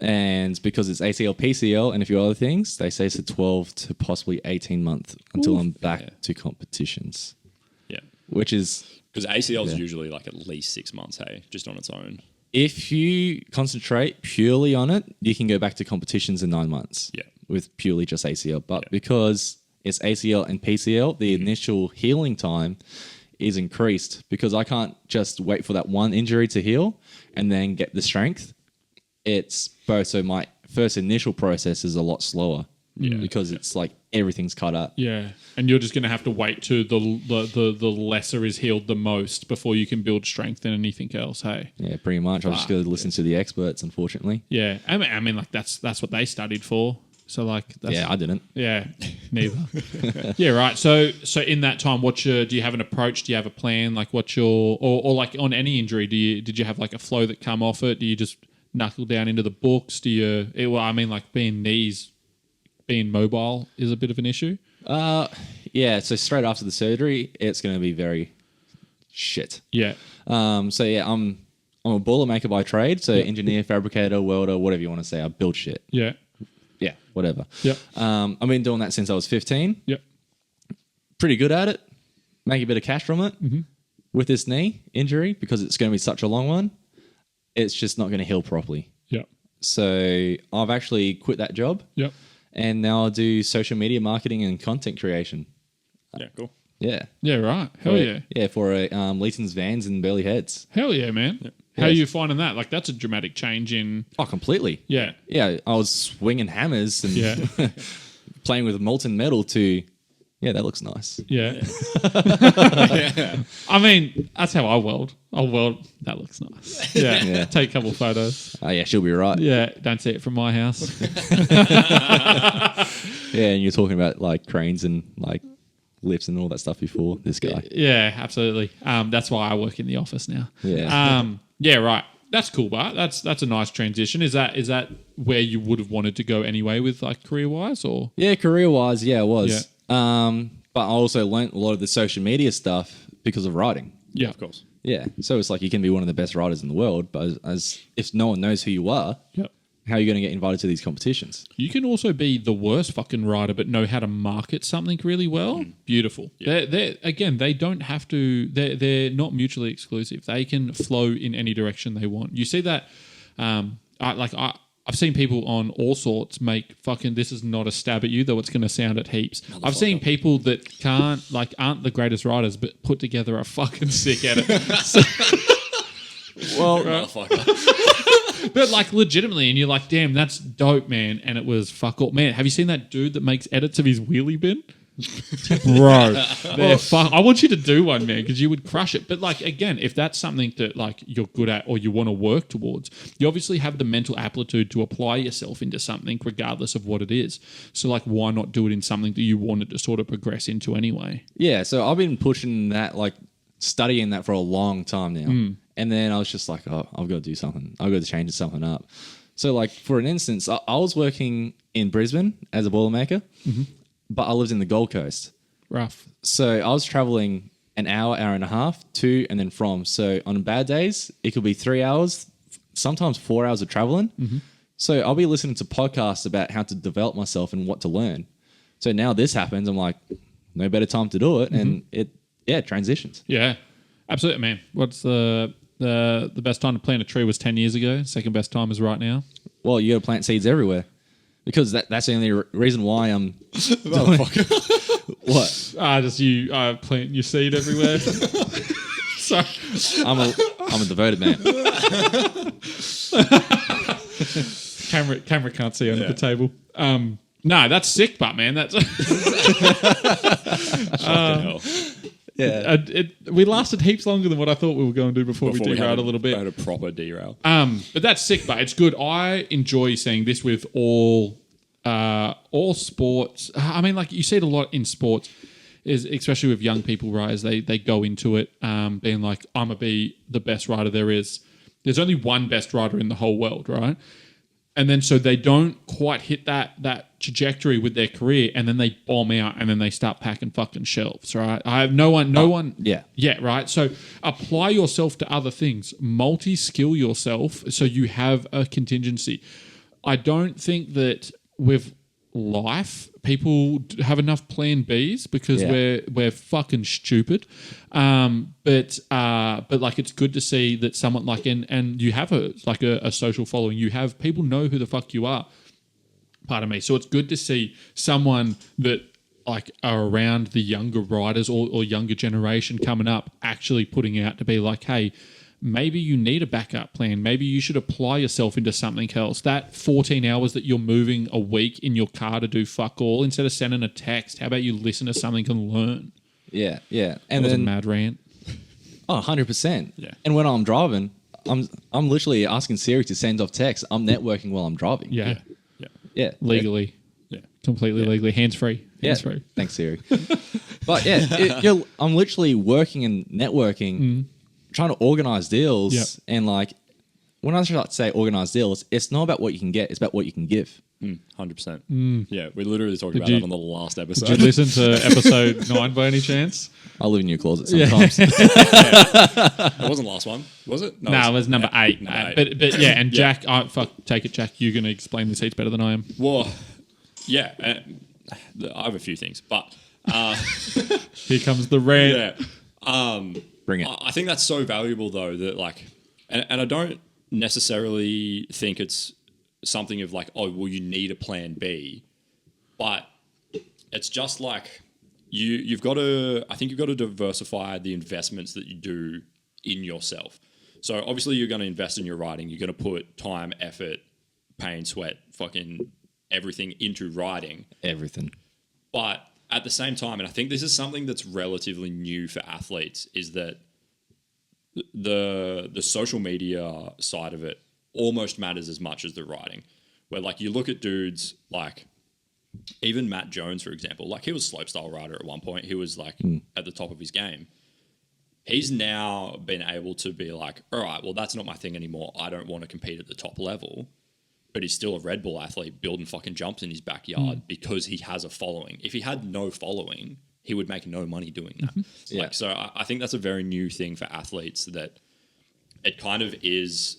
[SPEAKER 3] And because it's ACL, PCL, and a few other things, they say it's a 12 to possibly 18 month until I'm back to competitions.
[SPEAKER 1] Yeah.
[SPEAKER 3] Which is...
[SPEAKER 1] Because ACL is usually like at least 6 months, hey, just on its own.
[SPEAKER 3] If you concentrate purely on it, you can go back to competitions in 9 months.
[SPEAKER 1] Yeah.
[SPEAKER 3] With purely just ACL. But because it's ACL and PCL, the initial healing time is increased because I can't just wait for that one injury to heal and then get the strength. It's both. So my first initial process is a lot slower because it's like everything's cut up.
[SPEAKER 2] Yeah. And you're just going to have to wait till the lesser is healed the most before you can build strength in anything else, hey?
[SPEAKER 3] Yeah, pretty much. I've just got to listen to the experts, unfortunately.
[SPEAKER 2] Yeah. I mean, like, that's what they studied for. So, like... That's,
[SPEAKER 3] Yeah, I didn't.
[SPEAKER 2] Yeah, neither. Yeah, right. So in that time, do you have an approach? Do you have a plan? Like, what's your... Or like, on any injury, did you have, like, a flow that come off it? Do you just knuckle down into the books? Do you... Well, I mean, like, being mobile is a bit of an issue.
[SPEAKER 3] Yeah, so straight after the surgery, it's going to be very shit.
[SPEAKER 2] Yeah.
[SPEAKER 3] So yeah, I'm a baller maker by trade. So engineer, fabricator, welder, whatever you want to say. I build shit.
[SPEAKER 2] Yeah.
[SPEAKER 3] Yeah, whatever.
[SPEAKER 2] Yep.
[SPEAKER 3] I've been doing that since I was 15.
[SPEAKER 2] Yep.
[SPEAKER 3] Pretty good at it. Make a bit of cash from it. Mm-hmm. With this knee injury, because it's going to be such a long one, it's just not going to heal properly.
[SPEAKER 2] Yep.
[SPEAKER 3] So I've actually quit that job.
[SPEAKER 2] Yep.
[SPEAKER 3] And now I do social media marketing and content creation.
[SPEAKER 1] Yeah, cool.
[SPEAKER 3] Yeah.
[SPEAKER 2] Yeah, right. Hell yeah.
[SPEAKER 3] Yeah, for Leeton's Vans and Burley Heads.
[SPEAKER 2] Hell yeah, man.
[SPEAKER 1] Yep.
[SPEAKER 2] How are you finding that? Like, that's a dramatic change in...
[SPEAKER 3] Oh, completely.
[SPEAKER 2] Yeah.
[SPEAKER 3] Yeah, I was swinging hammers and playing with molten metal to, yeah, that looks nice.
[SPEAKER 2] Yeah. I mean, that's how I weld. I'll weld, that looks nice. Yeah. Take a couple of photos.
[SPEAKER 3] Oh, yeah, she'll be right.
[SPEAKER 2] Yeah, don't see it from my house.
[SPEAKER 3] Yeah, and you're talking about like cranes and like lifts and all that stuff before this guy.
[SPEAKER 2] Yeah, absolutely. That's why I work in the office now.
[SPEAKER 3] Yeah.
[SPEAKER 2] Yeah, right. That's cool, Bart. That's a nice transition. Is that where you would have wanted to go anyway with like career wise or?
[SPEAKER 3] Yeah, career wise, yeah, it was. Yeah. But I also learnt a lot of the social media stuff because of writing.
[SPEAKER 2] Yeah,
[SPEAKER 1] Of course.
[SPEAKER 3] Yeah. So it's like you can be one of the best writers in the world, but as if no one knows who you are,
[SPEAKER 2] Yep.
[SPEAKER 3] how are you going to get invited to these competitions?
[SPEAKER 2] You can also be the worst fucking writer, but know how to market something really well. Beautiful. Yeah. They don't have to. They're not mutually exclusive. They can flow in any direction they want. You see that. I've seen people on All Sorts make fucking. This is not a stab at you, though it's going to sound at heaps. I've seen people that aren't the greatest writers, but put together a fucking sick edit.
[SPEAKER 3] Well,
[SPEAKER 1] Motherfucker.
[SPEAKER 2] But like legitimately, and you're like, damn, that's dope, man. And it was fuck all. Man, have you seen that dude that makes edits of his wheelie bin? Bro, I want you to do one, man, because you would crush it. But like, again, if that's something that like you're good at or you want to work towards, you obviously have the mental aptitude to apply yourself into something regardless of what it is. So like, why not do it in something that you wanted to sort of progress into anyway?
[SPEAKER 3] Yeah, so I've been pushing that, like studying that for a long time now. And then I was just like, oh, I've got to do something. I've got to change something up. So like, for an instance, I was working in Brisbane as a boilermaker, but I lived in the Gold Coast.
[SPEAKER 2] Rough.
[SPEAKER 3] So I was traveling an hour, hour and a half to and then from. So on bad days, it could be 3 hours, sometimes 4 hours of traveling. So I'll be listening to podcasts about how to develop myself and what to learn. So now this happens, I'm like, no better time to do it. And it transitions.
[SPEAKER 2] Yeah, absolutely, man. What's the best time to plant a tree was 10 years ago. Second best time is right now.
[SPEAKER 3] Well, you got to plant seeds everywhere. Because that's the only reason why I'm doing what?
[SPEAKER 2] Just you planting your seed everywhere. Sorry.
[SPEAKER 3] I'm a devoted man.
[SPEAKER 2] Camera can't see under the table. No, that's sick, but man, that's
[SPEAKER 1] Fucking hell.
[SPEAKER 3] Yeah.
[SPEAKER 2] We lasted heaps longer than what I thought we were going to do before we derailed a little bit.
[SPEAKER 1] Had a proper derail.
[SPEAKER 2] But that's sick, but it's good. I enjoy seeing this with all sports. I mean, like you see it a lot in sports, is especially with young people, right? As they go into it, being like, I'm gonna be the best rider there is. There's only one best rider in the whole world, right? And then so they don't quite hit that trajectory with their career, and then they bomb out, and then they start packing fucking shelves, right? I have no one. Yeah, right. So apply yourself to other things, multi-skill yourself, so you have a contingency. I don't think that with life people have enough plan Bs because we're fucking stupid. But like it's good to see that someone like and you have a social following. You have people know who the fuck you are. Pardon me. So it's good to see someone that like are around the younger riders or younger generation coming up actually putting out to be like, hey, maybe you need a backup plan. Maybe you should apply yourself into something else. That 14 hours that you're moving a week in your car to do fuck all, instead of sending a text, how about you listen to something and learn?
[SPEAKER 3] Yeah. And
[SPEAKER 2] that was
[SPEAKER 3] then
[SPEAKER 2] a mad rant.
[SPEAKER 3] Oh, 100%.
[SPEAKER 1] Yeah.
[SPEAKER 3] And when I'm driving, I'm literally asking Siri to send off text. I'm networking while I'm driving.
[SPEAKER 2] Yeah.
[SPEAKER 3] Yeah.
[SPEAKER 2] Legally.
[SPEAKER 1] Yeah.
[SPEAKER 2] Completely legally. Hands-free.
[SPEAKER 3] Yeah.
[SPEAKER 2] Hands-free.
[SPEAKER 3] Thanks, Siri. But yeah, I'm literally working and networking, trying to organize deals.
[SPEAKER 2] Yep.
[SPEAKER 3] And like, when I start to say organize deals, it's not about what you can get, it's about what you can give.
[SPEAKER 1] 100%. Yeah, we literally talked about
[SPEAKER 2] you-
[SPEAKER 1] that on the last episode.
[SPEAKER 2] Did you listen to episode 9 by any chance?
[SPEAKER 3] I live in your closet sometimes.
[SPEAKER 1] It wasn't the last one, was it?
[SPEAKER 2] No, it was number 8.
[SPEAKER 1] Number 8.
[SPEAKER 2] But yeah, and Jack, take it, Jack. You're going to explain this heaps better than I am.
[SPEAKER 1] Well, yeah, I have a few things, but
[SPEAKER 2] Here comes the rant.
[SPEAKER 1] yeah.
[SPEAKER 3] Bring it.
[SPEAKER 1] I think that's so valuable though that like, and I don't necessarily think it's something of like, oh, well, you need a plan B, but it's just like you've got to. I think you've got to diversify the investments that you do in yourself. So obviously you're going to invest in your writing. You're going to put time, effort, pain, sweat, fucking everything into writing.
[SPEAKER 3] Everything.
[SPEAKER 1] But at the same time, and I think this is something that's relatively new for athletes, is that the social media side of it almost matters as much as the writing. Where like you look at dudes like even Matt Jones, for example, like he was a slopestyle rider at one point. He was like at the top of his game. He's now been able to be like, all right, well, that's not my thing anymore. I don't want to compete at the top level. But he's still a Red Bull athlete building fucking jumps in his backyard because he has a following. If he had no following, he would make no money doing that.
[SPEAKER 3] Yeah.
[SPEAKER 1] Like, so I think that's a very new thing for athletes, that it kind of is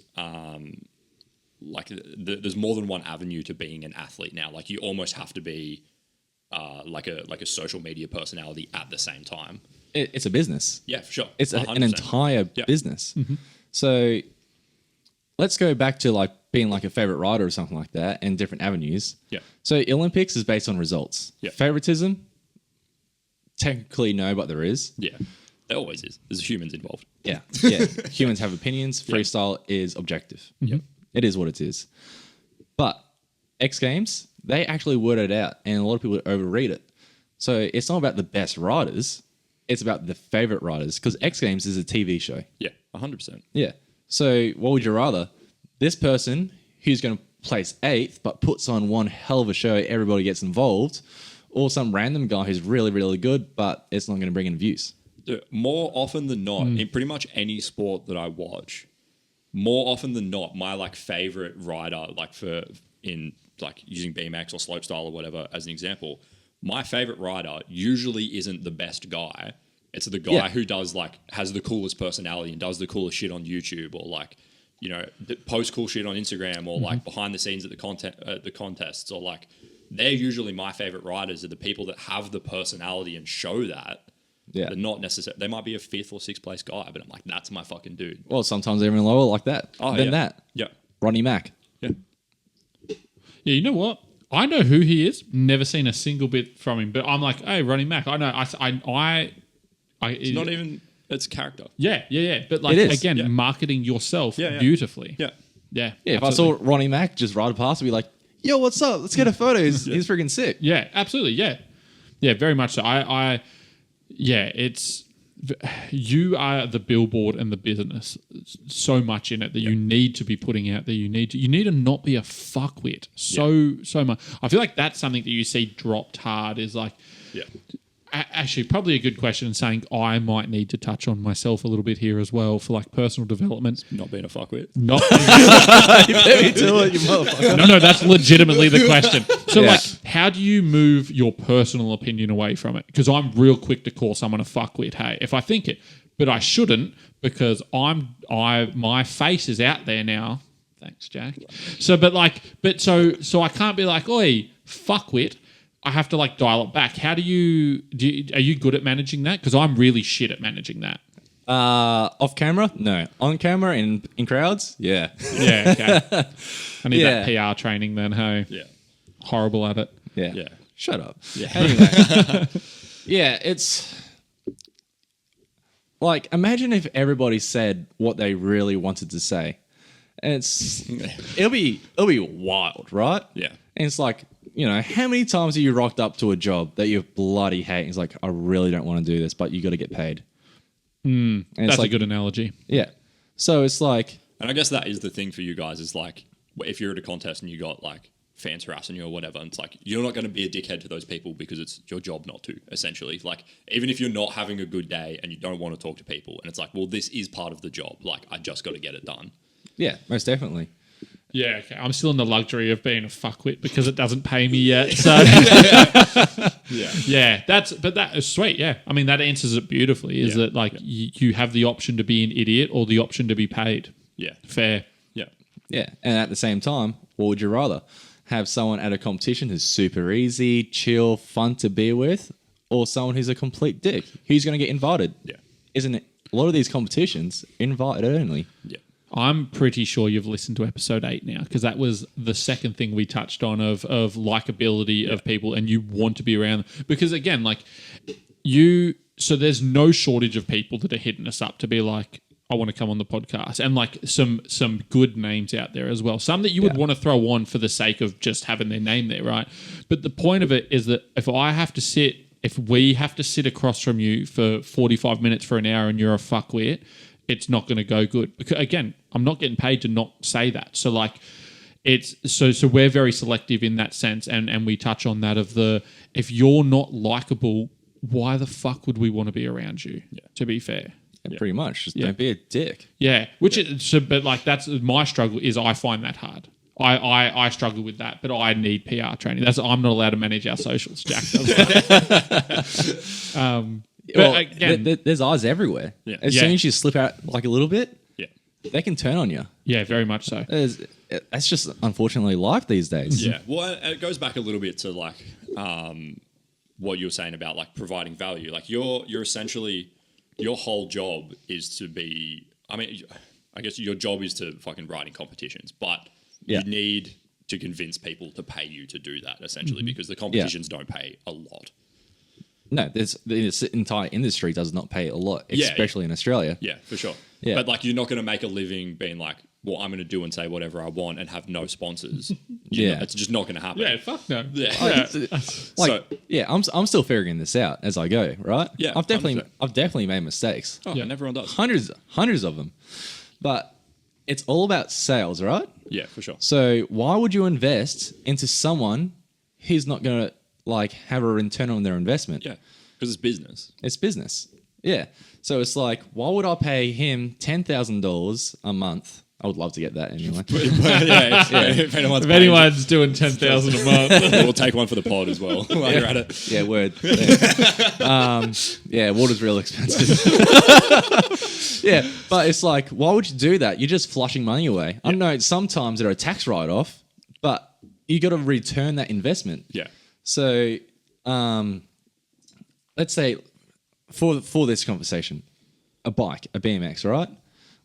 [SPEAKER 1] like there's more than one avenue to being an athlete now. Like you almost have to be like a social media personality at the same time.
[SPEAKER 3] It's a business.
[SPEAKER 1] Yeah, for sure.
[SPEAKER 3] It's an
[SPEAKER 1] 100%.
[SPEAKER 3] entire business. So let's go back to like being like a favorite rider or something like that and different avenues.
[SPEAKER 1] Yeah.
[SPEAKER 3] So Olympics is based on results.
[SPEAKER 1] Yeah.
[SPEAKER 3] Favoritism, technically no, but there is.
[SPEAKER 1] Yeah, there always is. There's humans involved.
[SPEAKER 3] Yeah. Humans have opinions. Freestyle is objective.
[SPEAKER 1] Yep.
[SPEAKER 3] It is what it is. But X Games, they actually word it out, and a lot of people overread it. So it's not about the best riders. It's about the favorite riders because X Games is a TV show.
[SPEAKER 1] Yeah, 100%.
[SPEAKER 3] Yeah. So what would you rather? This person who's going to place 8th but puts on one hell of a show, everybody gets involved, or some random guy who's really, really good but it's not going to bring in views?
[SPEAKER 1] More often than not, in pretty much any sport that I watch, more often than not, my like favorite rider, like using BMX or slopestyle or whatever as an example, my favorite rider usually isn't the best guy. It's the guy who does like has the coolest personality and does the coolest shit on YouTube or like, you know, post cool shit on Instagram or like behind the scenes at the contests or like they're usually my favorite riders are the people that have the personality and show that.
[SPEAKER 3] Yeah.
[SPEAKER 1] They're not necessarily, they might be a 5th or 6th place guy, but I'm like, that's my fucking dude.
[SPEAKER 3] Well, sometimes they're even lower like that. That.
[SPEAKER 1] Yeah.
[SPEAKER 3] Ronnie Mack.
[SPEAKER 1] Yeah.
[SPEAKER 2] Yeah, you know what? I know who he is. Never seen a single bit from him, but I'm like, hey, Ronnie Mack. I know.
[SPEAKER 1] It's not even, it's character.
[SPEAKER 2] Yeah. But like again, marketing yourself beautifully.
[SPEAKER 1] Yeah.
[SPEAKER 2] Yeah.
[SPEAKER 3] Yeah. If I saw Ronnie Mack just ride past, I'd be like, yo, what's up? Let's get a photo. He's freaking sick.
[SPEAKER 2] Yeah, absolutely. Yeah. Yeah, very much so. It's you are the billboard and the business so much in it that you need to be putting out there. You need to not be a fuckwit so much. I feel like that's something that you see dropped hard is like, actually probably a good question saying I might need to touch on myself a little bit here as well for like personal development.
[SPEAKER 1] Not being a fuckwit.
[SPEAKER 2] Not
[SPEAKER 3] You beat me to it, you motherfucker.
[SPEAKER 2] No, that's legitimately the question. So like, how do you move your personal opinion away from it? Because I'm real quick to call someone a fuckwit, hey, if I think it, but I shouldn't because my face is out there now. Thanks, Jack. So I can't be like, oi, fuckwit. I have to like dial it back. How are you good at managing that? Because I'm really shit at managing that.
[SPEAKER 3] Off camera? No. On camera in crowds? Yeah.
[SPEAKER 2] Yeah, okay. I need that PR training then, hey?
[SPEAKER 1] Yeah.
[SPEAKER 2] Horrible at it.
[SPEAKER 3] Yeah.
[SPEAKER 1] Yeah.
[SPEAKER 3] Shut up.
[SPEAKER 1] Yeah.
[SPEAKER 3] Anyway. Yeah, it's like imagine if everybody said what they really wanted to say. And it'll be wild, right?
[SPEAKER 1] Yeah.
[SPEAKER 3] And it's like, you know, how many times have you rocked up to a job that you bloody hate? And it's like, I really don't want to do this, but you got to get paid. And
[SPEAKER 2] That's
[SPEAKER 3] like,
[SPEAKER 2] a good analogy.
[SPEAKER 3] Yeah. So it's like,
[SPEAKER 1] And I guess that is the thing for you guys is like, if you're at a contest and you got like fans harassing you or whatever, and it's like, you're not going to be a dickhead to those people because it's your job not to, essentially. Like, even if you're not having a good day and you don't want to talk to people, and it's like, well, this is part of the job. Like, I just got to get it done.
[SPEAKER 3] yeah, most definitely.
[SPEAKER 2] Yeah, okay. I'm still in the luxury of being a fuckwit because it doesn't pay me yet. So yeah, that is sweet. Yeah, I mean that answers it beautifully. Is that like you have the option to be an idiot or the option to be paid?
[SPEAKER 1] Yeah.
[SPEAKER 2] Fair.
[SPEAKER 1] Yeah.
[SPEAKER 3] Yeah. And at the same time, what would you rather? Have someone at a competition who's super easy, chill, fun to be with, or someone who's a complete dick? Who's going to get invited?
[SPEAKER 1] Yeah.
[SPEAKER 3] Isn't it? A lot of these competitions, invited only.
[SPEAKER 1] Yeah.
[SPEAKER 2] I'm pretty sure you've listened to episode 8 now because that was the second thing we touched on of likability of people and you want to be around them. Because again, like so there's no shortage of people that are hitting us up to be like, I want to come on the podcast, and like some good names out there as well. Some that you would want to throw on for the sake of just having their name there, right? But the point of it is that if we have to sit across from you for 45 minutes for an hour and you're a fuckwit, it's not going to go good. Because again, I'm not getting paid to not say that. So like it's so we're very selective in that sense, and we touch on that of if you're not likable, why the fuck would we want to be around you? Yeah. To be fair.
[SPEAKER 3] Yeah, pretty much. Just don't be a dick.
[SPEAKER 2] Yeah. But like that's my struggle is I find that hard. I struggle with that, but I need PR training. I'm not allowed to manage our socials, Jack.
[SPEAKER 3] Well,
[SPEAKER 2] again,
[SPEAKER 3] there's eyes everywhere.
[SPEAKER 1] Yeah.
[SPEAKER 3] As soon as you slip out like a little bit, they can turn on you.
[SPEAKER 2] Yeah, very much so.
[SPEAKER 3] That's just unfortunately life these days.
[SPEAKER 1] Yeah. Well, it goes back a little bit to like what you were saying about like providing value. Like you're essentially, your whole job is to be, I mean, I guess your job is to fucking ride in competitions, but you need to convince people to pay you to do that essentially because the competitions don't pay a lot.
[SPEAKER 3] No, this entire industry does not pay a lot, especially in Australia.
[SPEAKER 1] Yeah, for sure.
[SPEAKER 3] Yeah.
[SPEAKER 1] But like, you're not going to make a living being like well, I'm going to do and say whatever I want and have no sponsors.
[SPEAKER 3] Yeah.
[SPEAKER 1] It's just not going to happen.
[SPEAKER 2] Yeah, fuck no.
[SPEAKER 1] Yeah.
[SPEAKER 3] I'm still figuring this out as I go, right?
[SPEAKER 1] Yeah,
[SPEAKER 3] I've
[SPEAKER 1] 100%.
[SPEAKER 3] definitely made mistakes.
[SPEAKER 1] Oh,
[SPEAKER 2] Yeah.
[SPEAKER 1] and everyone does.
[SPEAKER 3] Hundreds of them. But it's all about sales, right?
[SPEAKER 1] Yeah, for sure.
[SPEAKER 3] So why would you invest into someone who's not going to like have a return on their investment?
[SPEAKER 1] Yeah, because it's business.
[SPEAKER 3] It's business. Yeah. So it's like, why would I pay him $10,000 a month? I would love to get that anyway.
[SPEAKER 1] If
[SPEAKER 2] If anyone's doing 10,000 a month,
[SPEAKER 1] we'll take one for the pod as well while you're at it.
[SPEAKER 3] Yeah, word. Yeah, water's real expensive. Yeah, but it's like, why would you do that? You're just flushing money away. I know sometimes they're a tax write-off, but you got to return that investment.
[SPEAKER 1] Yeah.
[SPEAKER 3] So, let's say for this conversation, a bike, a BMX, right?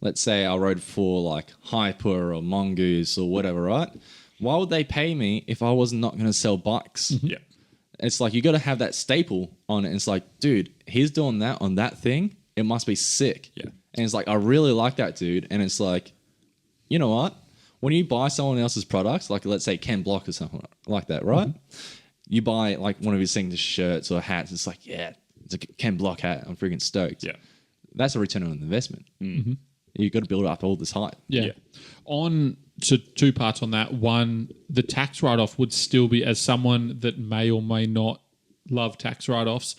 [SPEAKER 3] Let's say I rode for like Hyper or Mongoose or whatever, right? Why would they pay me if I was not going to sell bikes?
[SPEAKER 1] Yeah.
[SPEAKER 3] It's like you got to have that staple on it. It's like, dude, he's doing that on that thing. It must be sick.
[SPEAKER 1] Yeah.
[SPEAKER 3] And it's like, I really like that dude. And it's like, you know what? When you buy someone else's products, like let's say Ken Block or something like that, right? Mm-hmm. You buy like one of his signature shirts or hats. It's like, yeah, it's a Ken Block hat. I'm freaking stoked.
[SPEAKER 1] Yeah.
[SPEAKER 3] That's a return on investment.
[SPEAKER 1] Mm-hmm.
[SPEAKER 3] You've got to build up all this hype.
[SPEAKER 2] yeah.
[SPEAKER 1] Yeah.
[SPEAKER 2] On to two parts on that. One, the tax write-off would still be, as someone that may or may not love tax write-offs.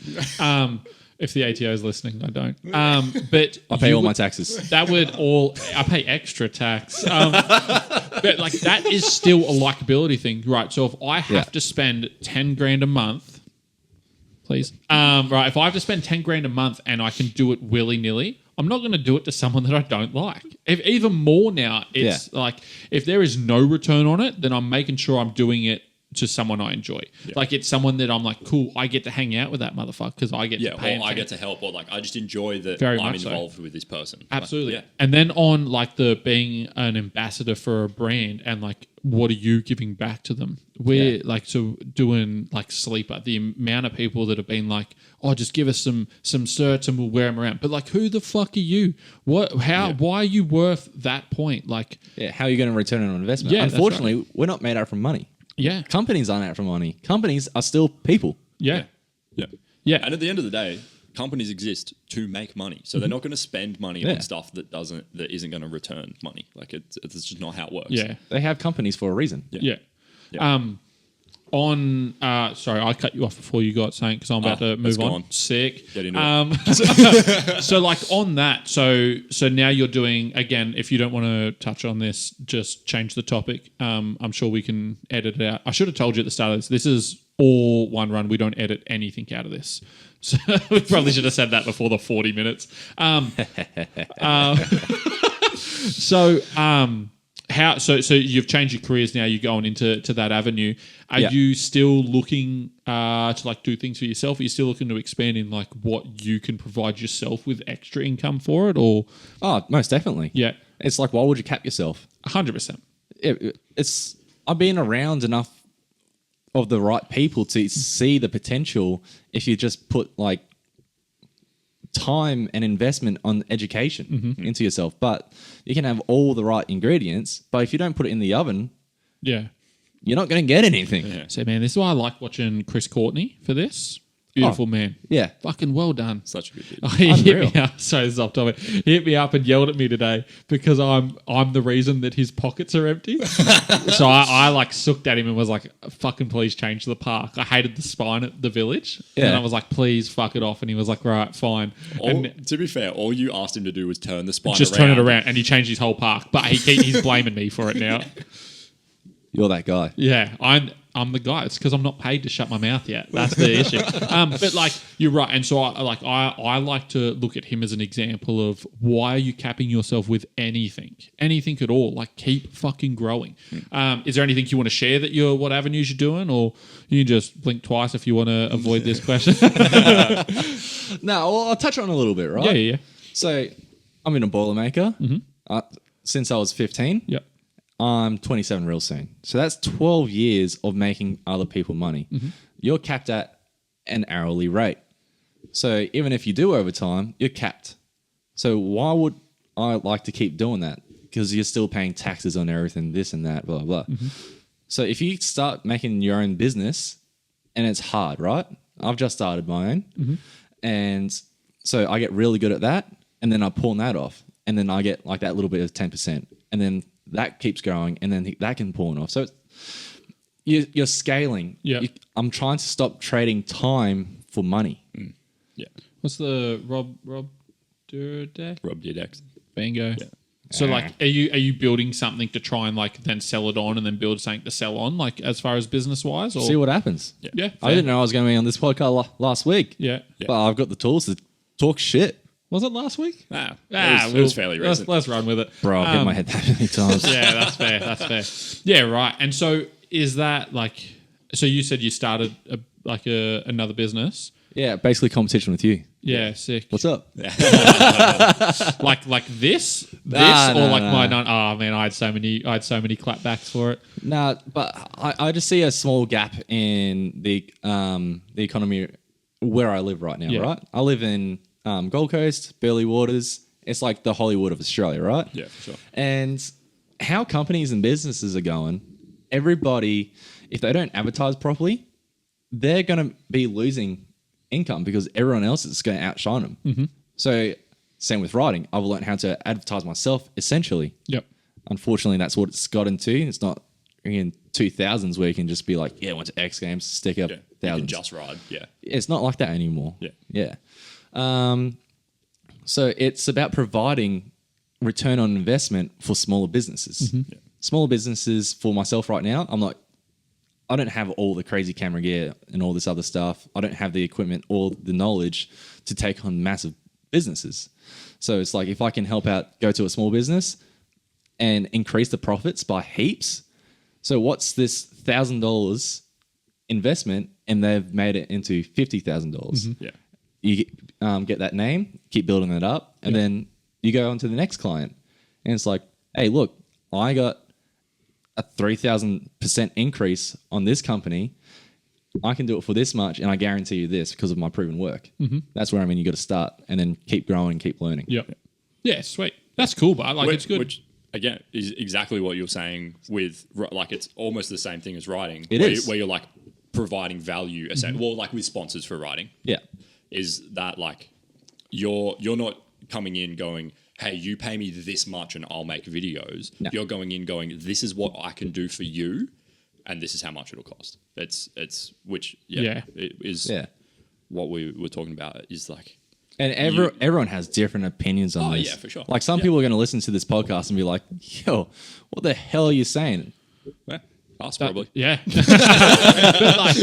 [SPEAKER 2] If the ATO is listening, I don't. But
[SPEAKER 3] I pay all my taxes.
[SPEAKER 2] That would all. I pay extra tax. But like that is still a likability thing, right? So if I have to spend 10 grand a month, please, right? If I have to spend 10 grand a month and I can do it willy nilly, I'm not going to do it to someone that I don't like. If even more now, it's like if there is no return on it, then I'm making sure I'm doing it to someone I enjoy. Yeah. Like it's someone that I'm like, cool, I get to hang out with that motherfucker because I get to pay.
[SPEAKER 1] Or I get to help, or like I just enjoy that
[SPEAKER 2] Very
[SPEAKER 1] I'm
[SPEAKER 2] much
[SPEAKER 1] involved with this person.
[SPEAKER 2] Absolutely.
[SPEAKER 1] Like,
[SPEAKER 2] And then on like the being an ambassador for a brand and like what are you giving back to them? We're like so doing like Sleeper, the amount of people that have been like, oh, just give us some certs and we'll wear them around. But like, who the fuck are you? What? How? Why are you worth that point? Like,
[SPEAKER 3] how are you going to return on investment?
[SPEAKER 2] Yeah,
[SPEAKER 3] unfortunately, we're not made out from money.
[SPEAKER 2] Yeah.
[SPEAKER 3] Companies aren't out for money. Companies are still people.
[SPEAKER 2] Yeah.
[SPEAKER 1] Yeah. And at the end of the day, companies exist to make money. So they're not going to spend money on stuff that isn't going to return money. Like it's just not how it works.
[SPEAKER 2] Yeah.
[SPEAKER 3] They have companies for a reason.
[SPEAKER 2] Yeah. Sorry, I cut you off before you got saying because I'm about to move on. Sick.
[SPEAKER 1] Get into it.
[SPEAKER 2] So like on that, so now you're doing again. If you don't want to touch on this, just change the topic. I'm sure we can edit it out. I should have told you at the start of this. This is all one run. We don't edit anything out of this. So we probably should have said that before the 40 minutes. So you've changed your careers now. You're going into that avenue. Are you still looking to like do things for yourself? Are you still looking to expand in like what you can provide yourself with extra income for it? Or
[SPEAKER 3] most definitely.
[SPEAKER 2] Yeah,
[SPEAKER 3] it's like why would you cap yourself?
[SPEAKER 2] 100%.
[SPEAKER 3] It's I've been around enough of the right people to see the potential if you just put like time and investment on education into yourself. But you can have all the right ingredients, but if you don't put it in the oven, you're not going to get anything.
[SPEAKER 1] Yeah.
[SPEAKER 2] So man, this is why I like watching Chris Courtney for this. Beautiful man.
[SPEAKER 3] Yeah.
[SPEAKER 2] Fucking well done.
[SPEAKER 1] Such a good dude.
[SPEAKER 2] He hit me up. Sorry, this is off topic. He hit me up and yelled at me today because I'm the reason that his pockets are empty. So I like sooked at him and was like, fucking please change the park. I hated the spine at the village.
[SPEAKER 3] Yeah.
[SPEAKER 2] And I was like, please fuck it off. And he was like, right, fine. And
[SPEAKER 1] To be fair, all you asked him to do was turn the spine
[SPEAKER 2] just
[SPEAKER 1] around.
[SPEAKER 2] turn it around. And he changed his whole park. But he's blaming me for it now.
[SPEAKER 3] You're that guy.
[SPEAKER 2] Yeah, I'm the guy. It's because I'm not paid to shut my mouth yet. That's the issue. But like you're right, and so I like to look at him as an example of why are you capping yourself with anything at all? Like keep fucking growing. Is there anything you want to share that what avenues you're doing, or you can just blink twice if you want to avoid this question?
[SPEAKER 3] No, well, I'll touch on it a little bit, right?
[SPEAKER 2] Yeah.
[SPEAKER 3] So I'm in a Boilermaker since I was 15.
[SPEAKER 2] Yep.
[SPEAKER 3] I'm 27 real soon. So that's 12 years of making other people money. You're capped at an hourly rate. So even if you do overtime, you're capped. So why would I like to keep doing that? because you're still paying taxes on everything, this and that, blah, blah. So if you start making your own business, and it's hard, right? I've just started my own. And so I get really good at that, and then I pawn that off, and then I get like that little bit of 10%, and then that keeps growing, and then that can pawn off. So you're scaling.
[SPEAKER 2] Yeah.
[SPEAKER 3] I'm trying to stop trading time for money.
[SPEAKER 1] Yeah.
[SPEAKER 2] What's the Rob Durdeck?
[SPEAKER 1] Rob Dyrdek.
[SPEAKER 2] Bingo.
[SPEAKER 1] Yeah.
[SPEAKER 2] So like, are you building something to try and like then sell it on and then build something to sell on, like as far as business wise? Or
[SPEAKER 3] See what happens.
[SPEAKER 2] yeah,
[SPEAKER 3] I didn't know I was going to be on this podcast last week.
[SPEAKER 2] Yeah.
[SPEAKER 3] But I've got the tools to talk shit.
[SPEAKER 2] Was it last week?
[SPEAKER 1] It was fairly recent.
[SPEAKER 2] Let's run with it,
[SPEAKER 3] Bro, I've hit my head that many times.
[SPEAKER 2] Yeah, that's fair. That's fair. Yeah, right. And so is that like? So you said you started another business.
[SPEAKER 3] Yeah, basically competition with you.
[SPEAKER 2] Yeah, sick.
[SPEAKER 3] What's up?
[SPEAKER 2] Like this,
[SPEAKER 3] Nah,
[SPEAKER 2] or like
[SPEAKER 3] nah.
[SPEAKER 2] my non. Oh man, I had so many clapbacks for it.
[SPEAKER 3] Nah, but I just see a small gap in the economy where I live right now,
[SPEAKER 2] Yeah.
[SPEAKER 3] right? I live in Gold Coast, Burleigh Waters. It's like the Hollywood of Australia, right?
[SPEAKER 1] Yeah, for sure.
[SPEAKER 3] And how companies and businesses are going, everybody, if they don't advertise properly, they're going to be losing income because everyone else is going to outshine them.
[SPEAKER 2] Mm-hmm.
[SPEAKER 3] So same with writing. I've learned how to advertise myself, essentially.
[SPEAKER 2] Yep.
[SPEAKER 3] Unfortunately, that's what it's got into. It's not in 2000s where you can just be like, yeah, I went to X Games, stick up
[SPEAKER 1] Yeah. You
[SPEAKER 3] thousands.
[SPEAKER 1] can just ride. Yeah.
[SPEAKER 3] It's not like that anymore.
[SPEAKER 1] Yeah.
[SPEAKER 3] Yeah. So it's about providing return on investment for smaller businesses.
[SPEAKER 1] Yeah.
[SPEAKER 3] Smaller businesses for myself right now, I don't have all the crazy camera gear and all this other stuff. I don't have the equipment or the knowledge to take on massive businesses. So it's like if I can help out, go to a small business and increase the profits by heaps. So what's this $1,000 investment and they've made it into $50,000.
[SPEAKER 1] Yeah.
[SPEAKER 3] You get that name, keep building it up, and then you go on to the next client. And it's like, hey, look, I got a 3,000% increase on this company. I can do it for this much, and I guarantee you this because of my proven work. That's where you got to start, and then keep growing, keep learning.
[SPEAKER 2] Yep. Yeah, sweet. That's cool, but it's good.
[SPEAKER 1] Which, again, is exactly what you're saying with, like, it's almost the same thing as writing.
[SPEAKER 3] It is.
[SPEAKER 1] Where you're, like, providing value, well, like with sponsors for writing.
[SPEAKER 3] Yeah.
[SPEAKER 1] Is that, like, you're not coming in going, hey, you pay me this much and I'll make videos.
[SPEAKER 3] No.
[SPEAKER 1] You're going in going, this is what I can do for you, and this is how much it'll cost. It is what we were talking about is like.
[SPEAKER 3] And everyone has different opinions on this.
[SPEAKER 1] Yeah, for sure.
[SPEAKER 3] Like some people are going to listen to this podcast and be like, yo, what the hell are you saying?
[SPEAKER 1] Yeah, us probably.
[SPEAKER 2] Yeah. But like,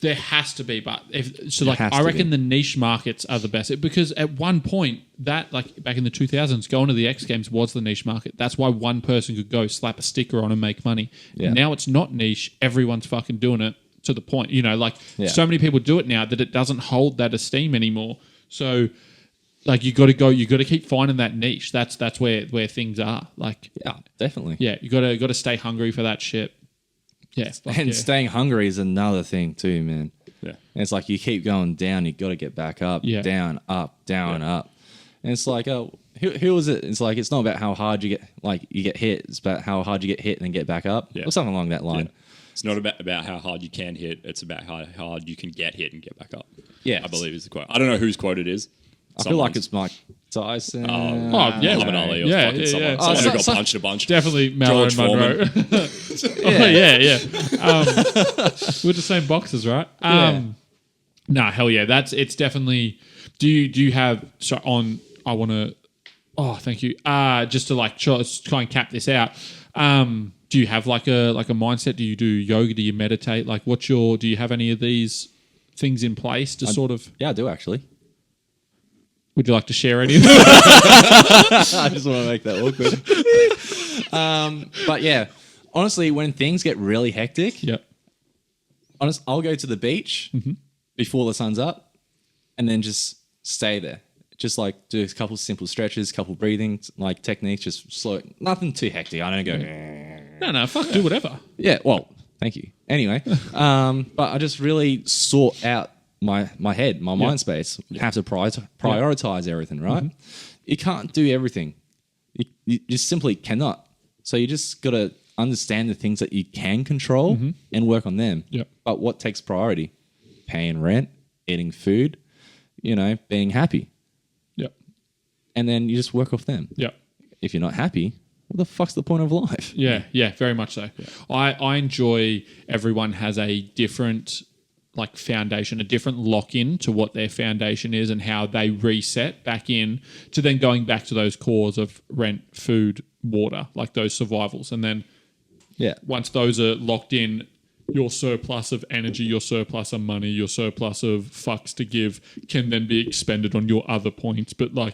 [SPEAKER 2] there has to be, but I reckon the niche markets are the best because at one point that, like back in the 2000s, going to the X Games was the niche market. That's why one person could go slap a sticker on and make money.
[SPEAKER 3] Yeah.
[SPEAKER 2] Now it's not niche. Everyone's fucking doing it to the point, so many people do it now that it doesn't hold that esteem anymore. So like you got to keep finding that niche. That's where things are. Like,
[SPEAKER 3] Yeah, definitely.
[SPEAKER 2] yeah, you got to stay hungry for that shit. Yeah.
[SPEAKER 3] And staying hungry is another thing too, man.
[SPEAKER 1] Yeah.
[SPEAKER 3] And it's like you keep going down, you got to get back up, down, up, down, up. And it's like, oh, who was it? It's like it's not about how hard you get hit. It's about how hard you get hit and then get back up, or something along that line.
[SPEAKER 1] Yeah. It's not about how hard you can hit. It's about how hard you can get hit and get back up.
[SPEAKER 3] Yeah,
[SPEAKER 1] I believe is the quote. I don't know whose quote it is.
[SPEAKER 3] I feel like it's Mike Tyson.
[SPEAKER 1] Muhammad Ali or fucking someone.
[SPEAKER 2] yeah.
[SPEAKER 1] Someone who got punched a bunch.
[SPEAKER 2] Definitely Marilyn
[SPEAKER 1] George
[SPEAKER 2] Monroe.
[SPEAKER 3] Yeah.
[SPEAKER 2] We're the same boxes, right?
[SPEAKER 3] Yeah.
[SPEAKER 2] Nah, hell yeah. It's definitely. Do you have I want to. Oh, thank you. Just to like try and cap this out. Do you have like a mindset? Do you do yoga? Do you meditate? Like, do you have any of these things in place to sort of?
[SPEAKER 3] Yeah, I do actually.
[SPEAKER 2] Would you like to share any of them?
[SPEAKER 3] I just want to make that awkward. But yeah, honestly, when things get really hectic, I'll go to the beach before the sun's up and then just stay there. Just like do a couple simple stretches, couple breathing like techniques, just slow. Nothing too hectic. I don't go.
[SPEAKER 2] No, fuck, do whatever.
[SPEAKER 3] Yeah, well, thank you. Anyway, but I just really sort out my head, my mind space. Have to prioritize everything, right? You can't do everything. You just simply cannot. So you just got to understand the things that you can control and work on them.
[SPEAKER 2] Yep.
[SPEAKER 3] But what takes priority? Paying rent, eating food, being happy.
[SPEAKER 2] Yep.
[SPEAKER 3] And then you just work off them.
[SPEAKER 2] Yep.
[SPEAKER 3] If you're not happy, what the fuck's the point of life?
[SPEAKER 2] Yeah, very much so. Yeah. I enjoy everyone has a different foundation, a different lock-in to what their foundation is and how they reset back in to then going back to those cores of rent, food, water, like those survivals. And then once those are locked in, your surplus of energy, your surplus of money, your surplus of fucks to give can then be expended on your other points. But I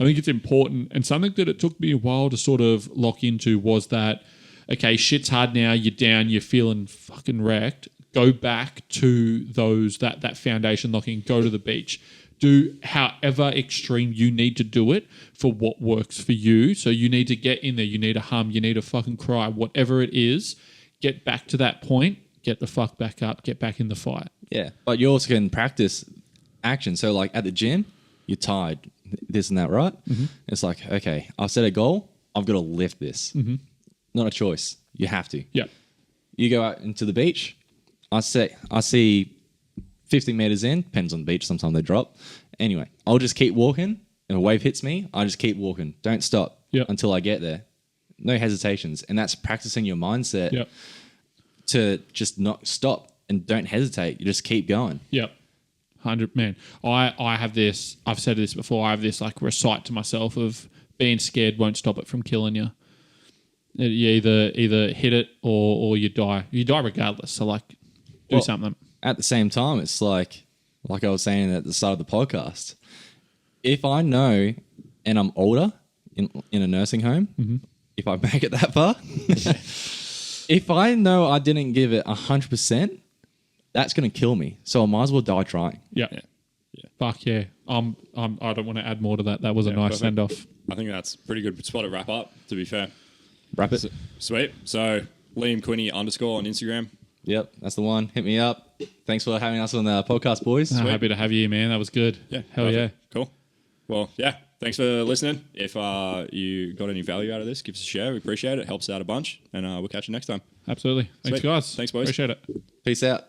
[SPEAKER 2] think it's important, and something that it took me a while to sort of lock into was that, okay, shit's hard now, you're down, you're feeling fucking wrecked. Go back to that foundation locking, go to the beach. Do however extreme you need to do it for what works for you. So you need to get in there, you need to hum, you need to fucking cry, whatever it is, get back to that point, get the fuck back up, get back in the fight.
[SPEAKER 3] Yeah, but you also can practice action. So at the gym, you're tired, this and that, right? Mm-hmm. It's okay, I've set a goal, I've got to lift this. Mm-hmm. Not a choice. You have to.
[SPEAKER 2] Yeah.
[SPEAKER 3] You go out into the beach, I see 50 meters in, depends on the beach, sometimes they drop. Anyway, I'll just keep walking. If a wave hits me, I just keep walking. Don't stop until I get there. No hesitations. And that's practicing your mindset to just not stop and don't hesitate. You just keep going.
[SPEAKER 2] Yep. 100, man. I have this, I've said this before, I have this recite to myself of being scared won't stop it from killing you. You either hit it or you die. You die regardless. So do something.
[SPEAKER 3] At the same time, it's like I was saying at the start of the podcast, if I know and I'm older in a nursing home, if I make it that far, if I know I didn't give it 100%, that's going to kill me. So I might as well die trying.
[SPEAKER 2] Yeah. Fuck yeah. I don't want to add more to that. That was a nice send off.
[SPEAKER 1] I think that's a pretty good spot to wrap up, to be fair.
[SPEAKER 3] Wrap it.
[SPEAKER 1] Sweet. So Liam Quinny _ on Instagram.
[SPEAKER 3] Yep, that's the one. Hit me up. Thanks for having us on the podcast, boys.
[SPEAKER 2] Happy to have you, man. That was good.
[SPEAKER 1] Yeah.
[SPEAKER 2] Hell
[SPEAKER 1] perfect.
[SPEAKER 2] yeah.
[SPEAKER 1] Cool. Well, yeah. Thanks for listening. If you got any value out of this, give us a share. We appreciate it. Helps out a bunch. And we'll catch you next time.
[SPEAKER 2] Absolutely. Thanks,
[SPEAKER 1] Sweet.
[SPEAKER 2] guys.
[SPEAKER 1] Thanks, boys.
[SPEAKER 2] Appreciate it.
[SPEAKER 3] Peace out.